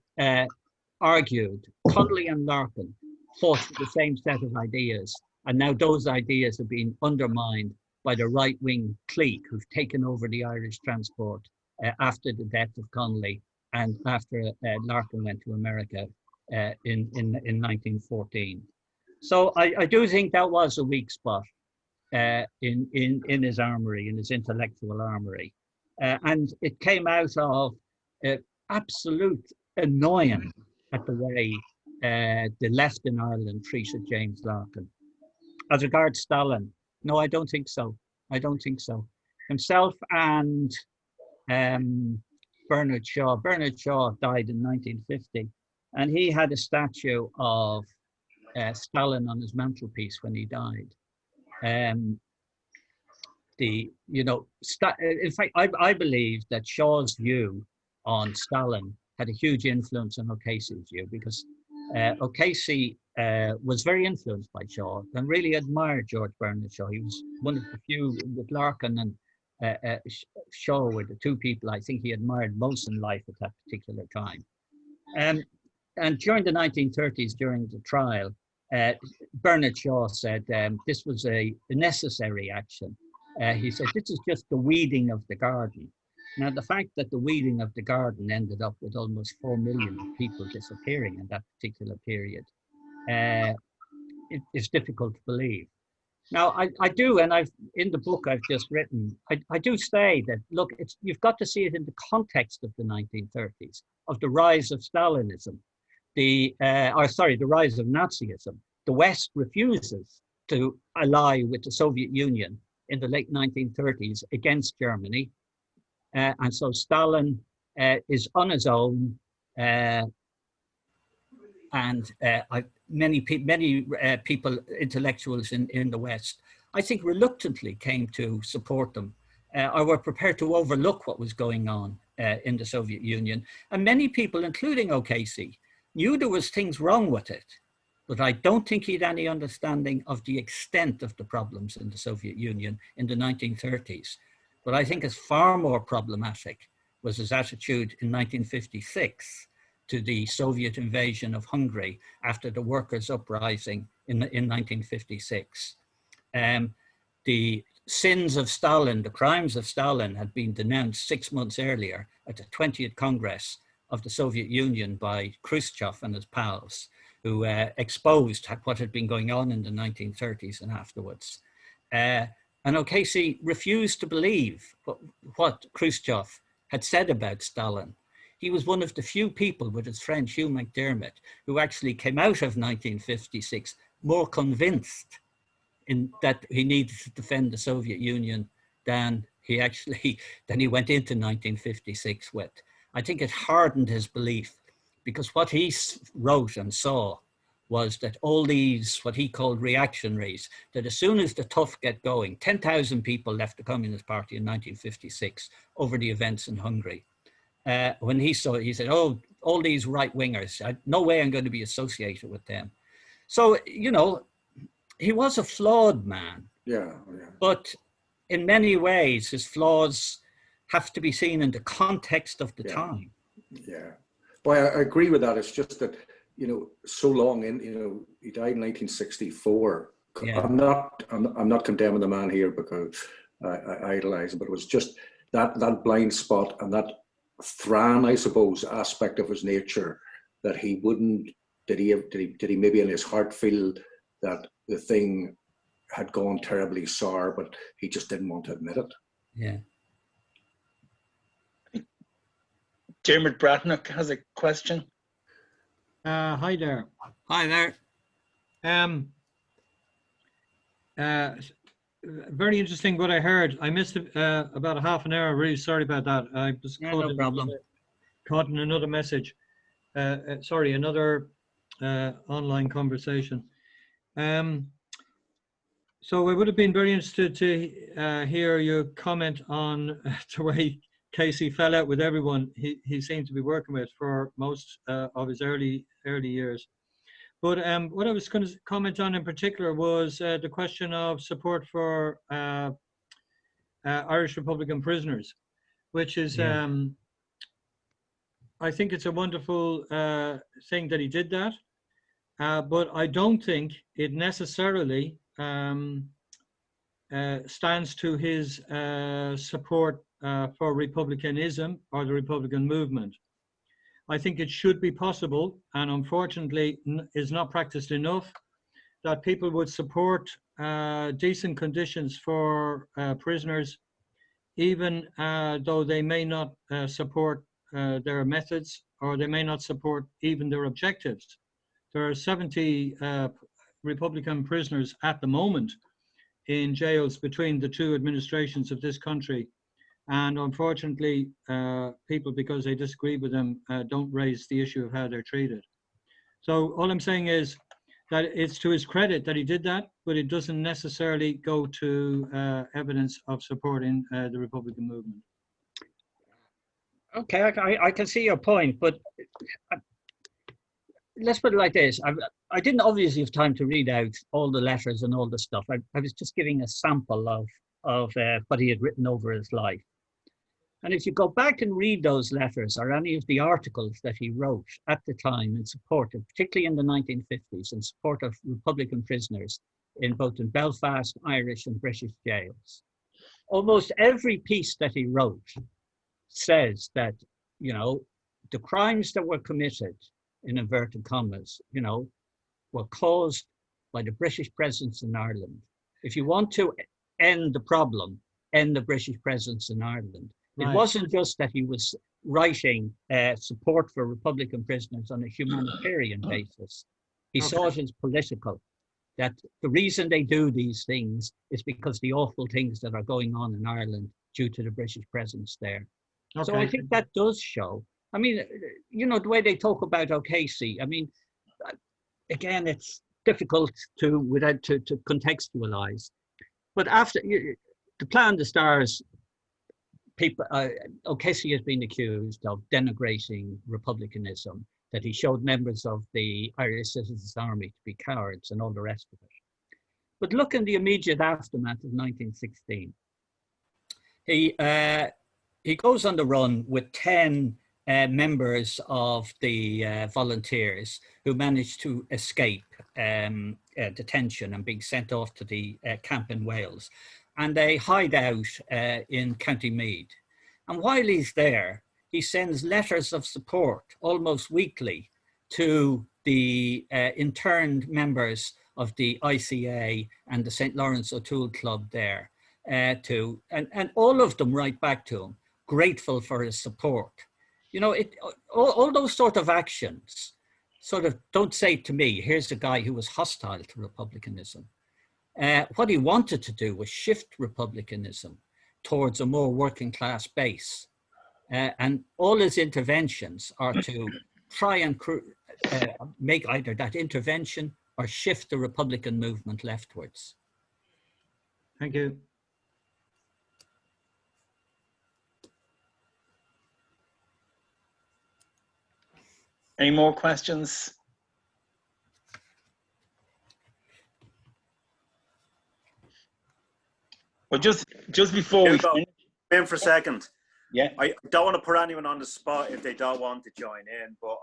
argued, Connolly and Larkin fought for the same set of ideas, and now those ideas have been undermined by the right-wing clique who've taken over the Irish transport after the death of Connolly and after Larkin went to America in 1914. So I do think that was a weak spot in his armory, in his intellectual armory. And it came out of absolute annoyance at the way the left in Ireland treated James Larkin. As regards Stalin, no, I don't think so. I don't think so. Himself and Bernard Shaw. Bernard Shaw died in 1950, and he had a statue of Stalin on his mantelpiece when he died. In fact, I believe that Shaw's view on Stalin had a huge influence on O'Casey's view, because O'Casey was very influenced by Shaw and really admired George Bernard Shaw. He was one of the few, with Larkin and Shaw were the two people I think he admired most in life at that particular time. And during the 1930s, during the trial, Bernard Shaw said this was a necessary action. He said, this is just the weeding of the garden. Now, the fact that the weeding of the garden ended up with almost 4 million people disappearing in that particular period is difficult to believe. Now, I do, and in the book I've just written, I do say that, look, you've got to see it in the context of the 1930s, of the rise of Stalinism, the rise of Nazism. The West refuses to ally with the Soviet Union in the late 1930s against Germany. And so Stalin is on his own, and many people, intellectuals in the West, I think reluctantly came to support them, or were prepared to overlook what was going on in the Soviet Union. And many people, including O'Casey, knew there was things wrong with it, but I don't think he had any understanding of the extent of the problems in the Soviet Union in the 1930s. But I think is far more problematic was his attitude in 1956 to the Soviet invasion of Hungary after the workers' uprising in 1956. The sins of Stalin, the crimes of Stalin, had been denounced 6 months earlier at the 20th Congress of the Soviet Union by Khrushchev and his pals, who exposed what had been going on in the 1930s and afterwards. And O'Casey refused to believe what Khrushchev had said about Stalin. He was one of the few people, with his friend Hugh McDermott, who actually came out of 1956 more convinced that he needed to defend the Soviet Union than he went into 1956 with. I think it hardened his belief because what he wrote and saw was that all these, what he called reactionaries, that as soon as the tough get going, 10,000 people left the Communist Party in 1956 over the events in Hungary. When he saw it, he said, oh, all these right-wingers, no way I'm going to be associated with them. So, you know, he was a flawed man. Yeah. But in many ways, his flaws have to be seen in the context of the time. Yeah. Well, I agree with that. It's just that, you know, so long in, you know, he died in 1964. Yeah. I'm not condemning the man here because I idolize him, but it was just that blind spot and that Thran, I suppose, aspect of his nature that he wouldn't, did he maybe in his heart feel that the thing had gone terribly sour, but he just didn't want to admit it. Yeah. Dermot Bratnock has a question. Hi there. Hi there. Very interesting what I heard. I missed about a half an hour. Really sorry about that. I was caught in another message. Sorry, another online conversation. So I would have been very interested to hear your comment on the way Casey fell out with everyone he seemed to be working with for most of his early years. But what I was going to comment on in particular was the question of support for Irish Republican prisoners, which is, I think it's a wonderful thing that he did that, but I don't think it necessarily stands to his support for republicanism or the Republican movement. I think it should be possible, and unfortunately is not practiced enough, that people would support decent conditions for prisoners, even though they may not support their methods, or they may not support even their objectives. There are 70 Republican prisoners at the moment in jails between the two administrations of this country. And unfortunately, people, because they disagree with them, don't raise the issue of how they're treated. So all I'm saying is that it's to his credit that he did that, but it doesn't necessarily go to evidence of supporting the Republican movement. Okay, I can see your point, but let's put it like this. I didn't obviously have time to read out all the letters and all the stuff. I was just giving a sample of what he had written over his life. And if you go back and read those letters or any of the articles that he wrote at the time in support of, particularly in the 1950s, in support of Republican prisoners in both in Belfast, Irish and British jails, almost every piece that he wrote says that, you know, the crimes that were committed, in inverted commas, you know, were caused by the British presence in Ireland. If you want to end the problem, end the British presence in Ireland. It wasn't just that he was writing support for Republican prisoners on a humanitarian basis. He saw it as political, that the reason they do these things is because the awful things that are going on in Ireland due to the British presence there. So I think that does show. I mean, you know, the way they talk about O'Casey, I mean, again, it's difficult to contextualize. But after the Plan the Stars, people, O'Casey has been accused of denigrating republicanism, that he showed members of the Irish Citizens Army to be cowards and all the rest of it. But look in the immediate aftermath of 1916. He goes on the run with 10 members of the volunteers who managed to escape detention and being sent off to the camp in Wales. And they hide out in County Meath. And while he's there, he sends letters of support almost weekly to the interned members of the ICA and the St. Lawrence O'Toole Club there, and all of them write back to him, grateful for his support. You know, all those sort of actions sort of don't say to me, here's a guy who was hostile to republicanism. What he wanted to do was shift republicanism towards a more working class base. And all his interventions are to try and make either that intervention or shift the Republican movement leftwards. Thank you. Any more questions? Well, just before we finish, in for a second. yeah, I don't want to put anyone on the spot if they don't want to join in, but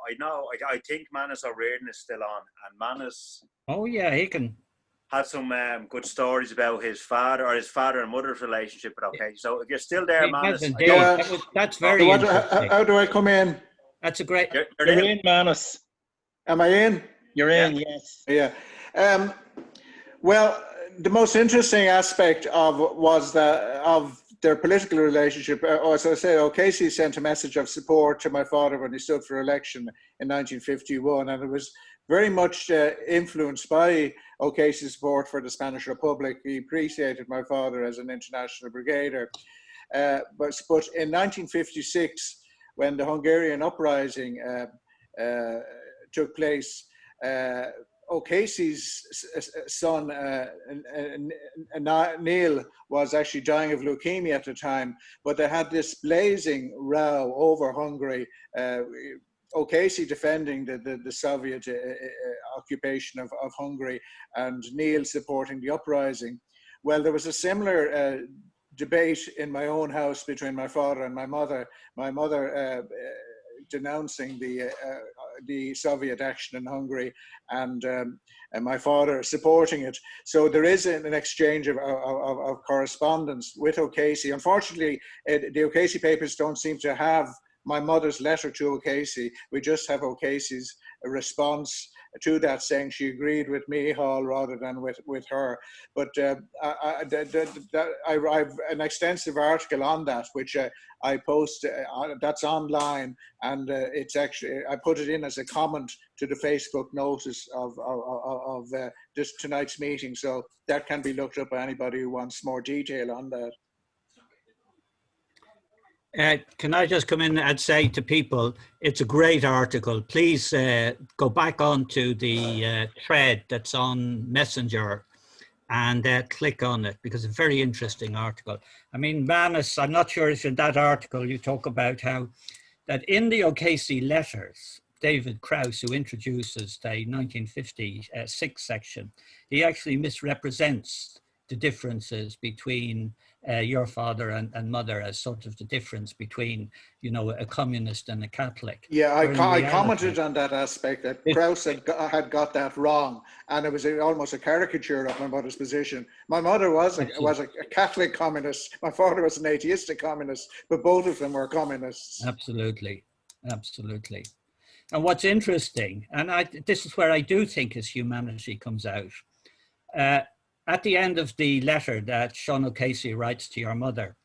I think Manus O'Riordan is still on, and Manus Oh yeah, he can. had some good stories about his father and mother's relationship with O'Casey. So if you're still there, He Manus, has indeed. Yeah. That's very So interesting. how do I come in? That's a great. you're you're in. in, Manus. Am I in? You're in, yes. Yeah. Well, the most interesting aspect of their political relationship, as I say, O'Casey sent a message of support to my father when he stood for election in 1951, and it was very much influenced by O'Casey's support for the Spanish Republic. He appreciated my father as an international brigadier. But in 1956, when the Hungarian uprising took place, O'Casey's son, Neil, was actually dying of leukemia at the time, but they had this blazing row over Hungary. O'Casey defending the Soviet occupation of Hungary, and Neil supporting the uprising. Well, there was a similar debate in my own house between my father and my mother. My mother denouncing the Soviet action in Hungary, and my father supporting it. So there is an exchange of correspondence with O'Casey. Unfortunately, the O'Casey papers don't seem to have my mother's letter to O'Casey. We just have O'Casey's response to that, saying she agreed with me, Hall, rather than with her. But I've an extensive article on that, which I post. That's online, and it's actually, I put it in as a comment to the Facebook notice of this tonight's meeting. So that can be looked up by anybody who wants more detail on that. Can I just come in and say to people, it's a great article. Please go back onto the thread that's on Messenger and click on it, because it's a very interesting article. I mean, Manus, I'm not sure if in that article you talk about how that in the O'Casey letters, David Krauss, who introduces the 1956 section, he actually misrepresents the differences between your father and mother as sort of the difference between, you know, a communist and a Catholic. Yeah, I commented on that aspect, that Krauss had got that wrong, and it was almost a caricature of my mother's position. My mother was a Catholic communist. My father was an atheistic communist, but both of them were communists. Absolutely, absolutely. And what's interesting, and this is where I do think his humanity comes out. At the end of the letter that Sean O'Casey writes to your mother,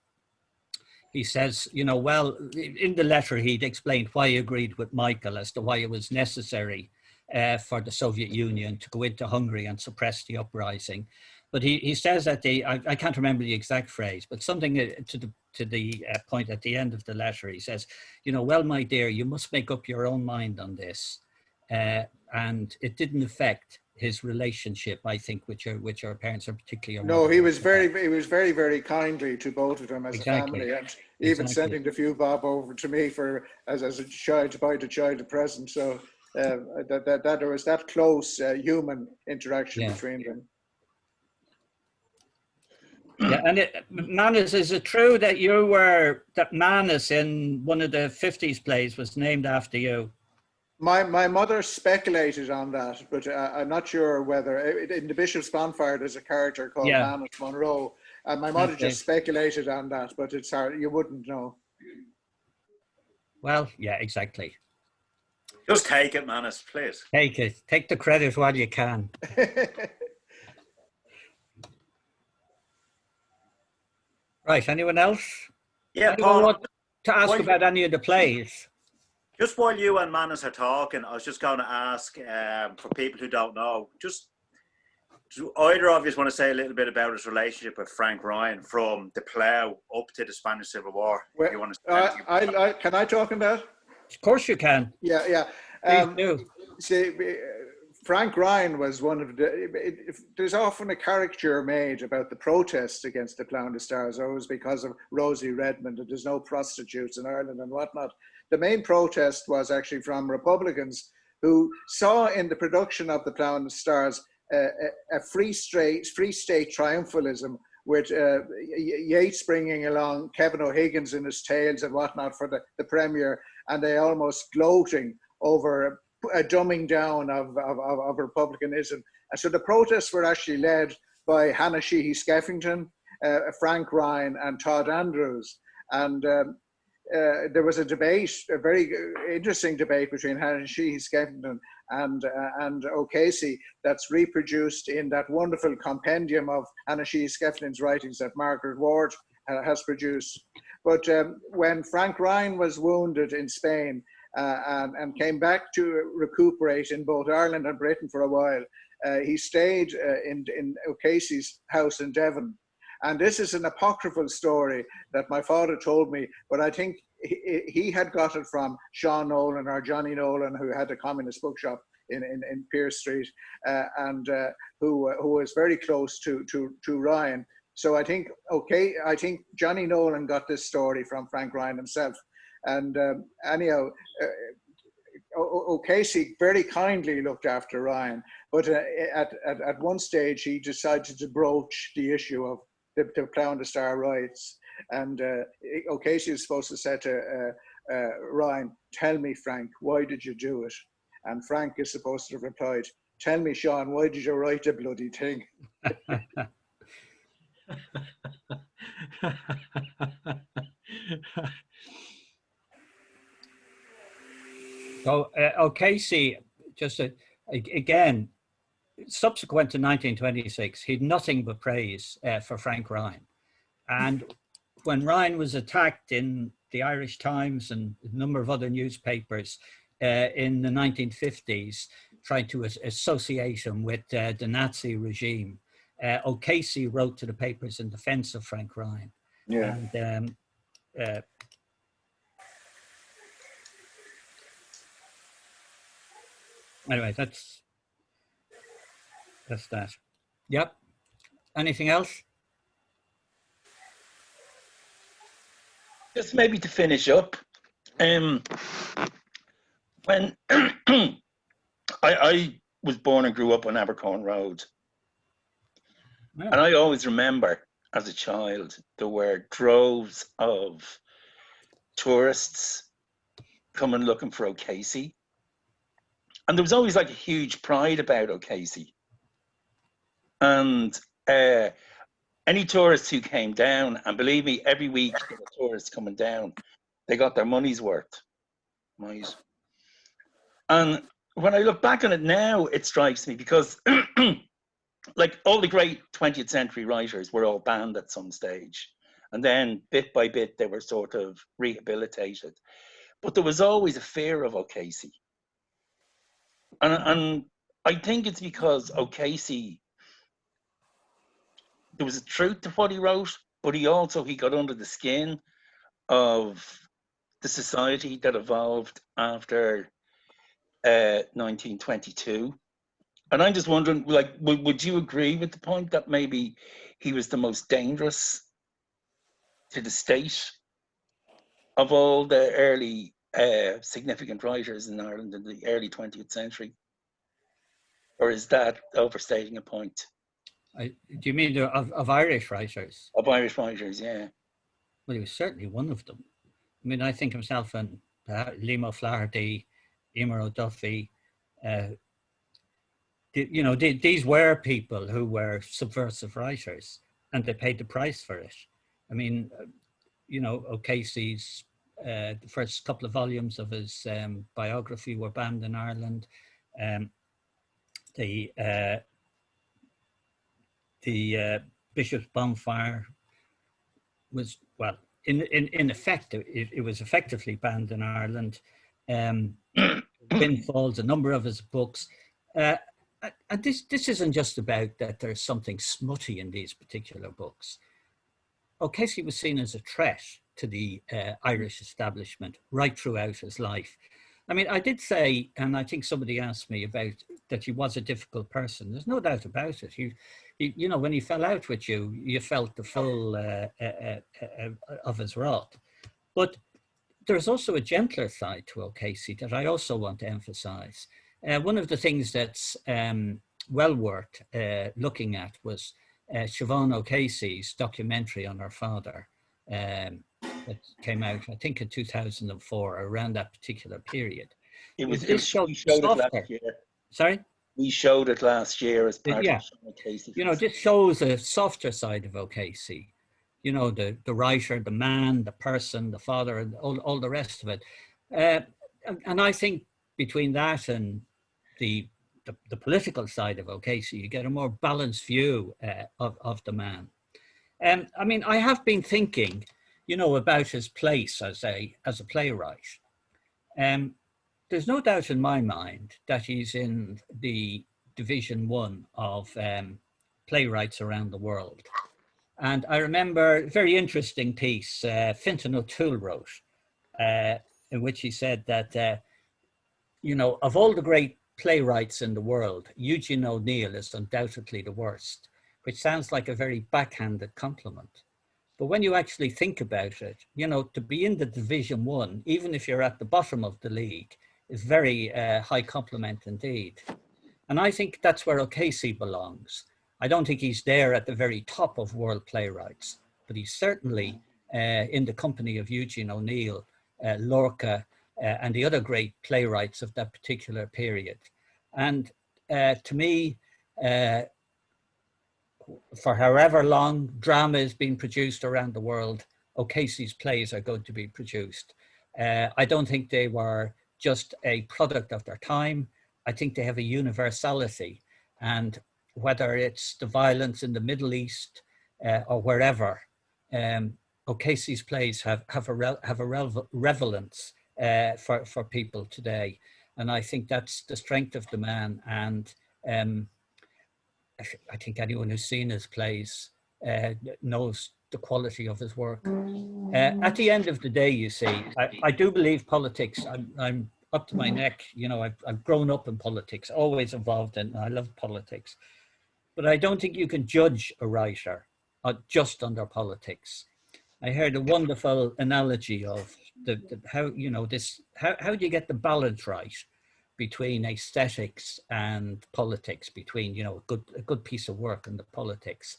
he says, you know, well, in the letter, he'd explained why he agreed with Michael as to why it was necessary for the Soviet Union to go into Hungary and suppress the uprising. But he says at I can't remember the exact phrase, but something to the point at the end of the letter, he says, you know, well, my dear, you must make up your own mind on this. And it didn't affect his relationship, I think, with your parents, or particularly. No, he was very, very kindly to both of them as a family, and even sending the few bob over to me for as a child to buy the child a present. So that there was that close human interaction between them. Yeah, and Manus, is it true that that Manus in one of the 50s plays was named after you? My mother speculated on that, but I'm not sure whether in the Bishop's Bonfire there's a character called Manus Monroe, and my mother just speculated on that, but it's hard, you wouldn't know. Well, yeah, exactly. Just take it, Manus, please. Take it. Take the credit while you can. Right. Anyone else? Yeah, anyone Paul. Want to ask about any of the plays? Just while you and Manus are talking, I was just going to ask for people who don't know, just do either of you want to say a little bit about his relationship with Frank Ryan from the plough up to the Spanish Civil War? Well, if you want to can I talk on that? Of course you can. Yeah. Please do. See, Frank Ryan was one of the, there's often a caricature made about the protests against the Plough and the Stars, always because of Rosie Redmond and there's no prostitutes in Ireland and whatnot. The main protest was actually from Republicans who saw in the production of the Plough and the Stars a free state triumphalism, with Yeats bringing along Kevin O'Higgins in his tales and whatnot for the premiere, and they almost gloating over a dumbing down of republicanism. And so the protests were actually led by Hannah Sheehy Skeffington, Frank Ryan and Todd Andrews. And there was a debate, a very interesting debate between Hannah Sheehy Skeffington and O'Casey that's reproduced in that wonderful compendium of Hannah Sheehy Skeffington's writings that Margaret Ward has produced. But when Frank Ryan was wounded in Spain and came back to recuperate in both Ireland and Britain for a while, he stayed in O'Casey's house in Devon. And this is an apocryphal story that my father told me, but I think he had got it from Sean Nolan or Johnny Nolan, who had a communist bookshop in Pearse Street, and who was very close to Ryan. So I think Johnny Nolan got this story from Frank Ryan himself. And anyhow, O'Casey very kindly looked after Ryan, but at one stage he decided to broach the issue of the Plough and the Star rights. And O'Casey was supposed to say to Ryan, "Tell me, Frank, why did you do it?" And Frank is supposed to have replied, "Tell me, Sean, why did you write the bloody thing?" So O'Casey, just again, subsequent to 1926, he had nothing but praise for Frank Ryan. And when Ryan was attacked in the Irish Times and a number of other newspapers in the 1950s, trying to associate him with the Nazi regime, O'Casey wrote to the papers in defense of Frank Ryan. Yeah. And, anyway, that's that. Yep. Anything else? Just maybe to finish up, when I was born and grew up on Abercorn Road, Yeah. and I always remember as a child there were droves of tourists coming looking for O'Casey, and there was always like a huge pride about O'Casey. And any tourists who came down, and believe me, every week there were tourists coming down, they got their money's worth. Right? And when I look back on it now, it strikes me because like all the great 20th century writers were all banned at some stage. And then bit by bit, they were sort of rehabilitated. But there was always a fear of O'Casey. And I think it's because O'Casey, there was a truth to what he wrote, but he got under the skin of the society that evolved after 1922. And I'm just wondering, like, would you agree with the point that maybe he was the most dangerous to the state of all the early significant writers in Ireland in the early 20th century? Or is that overstating a point? Do you mean of Irish writers? Of Irish writers, yeah. Well, he was certainly one of them. I mean, I think himself and Liam O'Flaherty, Emer O'Duffy, these were people who were subversive writers, and they paid the price for it. I mean, O'Casey's the first couple of volumes of his biography were banned in Ireland. The Bishop's Bonfire was, well, in effect, it was effectively banned in Ireland. Windfalls, a number of his books. And this isn't just about that there's something smutty in these particular books. O'Casey was seen as a threat to the Irish establishment right throughout his life. I mean, I did say, and I think somebody asked me about that he was a difficult person. There's no doubt about it. He you know, when he fell out with you, you felt the full of his wrath. But there's also a gentler side to O'Casey that I also want to emphasize. One of the things that's well worth looking at was Siobhan O'Casey's documentary on her father. That came out, I think, in 2004, around that particular period. We showed it last year. Sorry? We showed it last year as part Yeah. of O'Casey. You know, this shows a softer side of O'Casey. You know, the writer, the man, the person, the father, and all the rest of it. And I think between that and the political side of O'Casey, you get a more balanced view of the man. I mean, I have been thinking, you know, about his place as a playwright. There's no doubt in my mind that he's in the Division 1 of playwrights around the world. And I remember a very interesting piece Fintan O'Toole wrote, in which he said that, you know, of all the great playwrights in the world, Eugene O'Neill is undoubtedly the worst, which sounds like a very backhanded compliment. But when you actually think about it, you know, to be in the Division 1, even if you're at the bottom of the league, is very high compliment indeed. And I think that's where O'Casey belongs. I don't think he's there at the very top of world playwrights, but he's certainly in the company of Eugene O'Neill, Lorca, and the other great playwrights of that particular period. And to me, for however long drama is being produced around the world, O'Casey's plays are going to be produced. I don't think they were just a product of their time. I think they have a universality, and whether it's the violence in the Middle East or wherever, O'Casey's plays have a relevance for people today. And I think that's the strength of the man. And I think anyone who's seen his plays knows the quality of his work. At the end of the day, you see, I do believe politics. I'm up to my neck. You know, I've grown up in politics, always involved in. I love politics, but I don't think you can judge a writer just on their politics. I heard a wonderful analogy of how, you know, this. How do you get the balance right between aesthetics and politics? Between, you know, a good piece of work and the politics.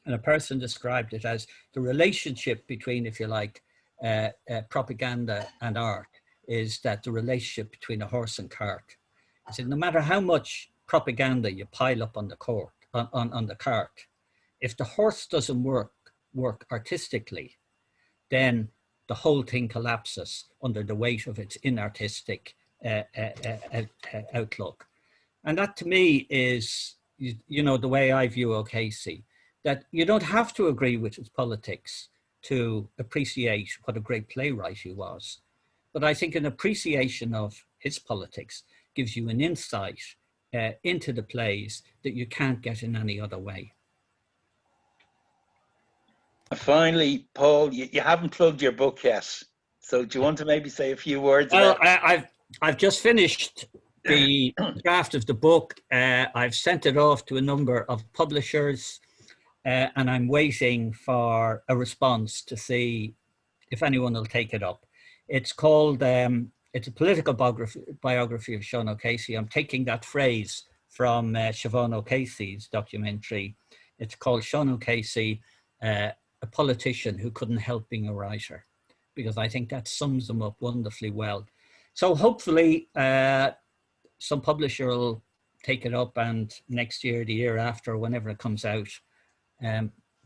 And a person described it as the relationship between, if you like, propaganda and art is that the relationship between a horse and cart. He said, no matter how much propaganda you pile up on the cart, if the horse doesn't work artistically, then the whole thing collapses under the weight of its inartistic outlook. And that to me is, you know, the way I view O'Casey, that you don't have to agree with his politics to appreciate what a great playwright he was. But I think an appreciation of his politics gives you an insight into the plays that you can't get in any other way. Finally, Paul, you haven't plugged your book yet. So do you want to maybe say a few words? Well, I've just finished the draft of the book. I've sent it off to a number of publishers, and I'm waiting for a response to see if anyone will take it up. It's called, it's a political biography of Sean O'Casey. I'm taking that phrase from Siobhan O'Casey's documentary. It's called Sean O'Casey, a politician who couldn't help being a writer, because I think that sums them up wonderfully well. So hopefully some publisher will take it up, and next year, the year after, whenever it comes out,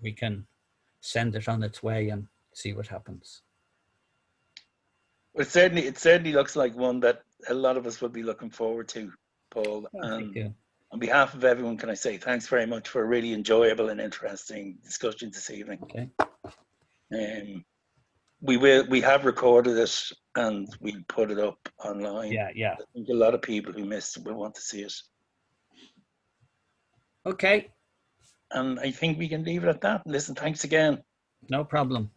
we can send it on its way and see what happens. Well, it certainly looks like one that a lot of us will be looking forward to, Paul. Thank you. On behalf of everyone, can I say thanks very much for a really enjoyable and interesting discussion this evening. Okay. We have recorded it and we put it up online. Yeah. I think a lot of people who missed it will want to see it. Okay. And I think we can leave it at that. Listen, thanks again. No problem.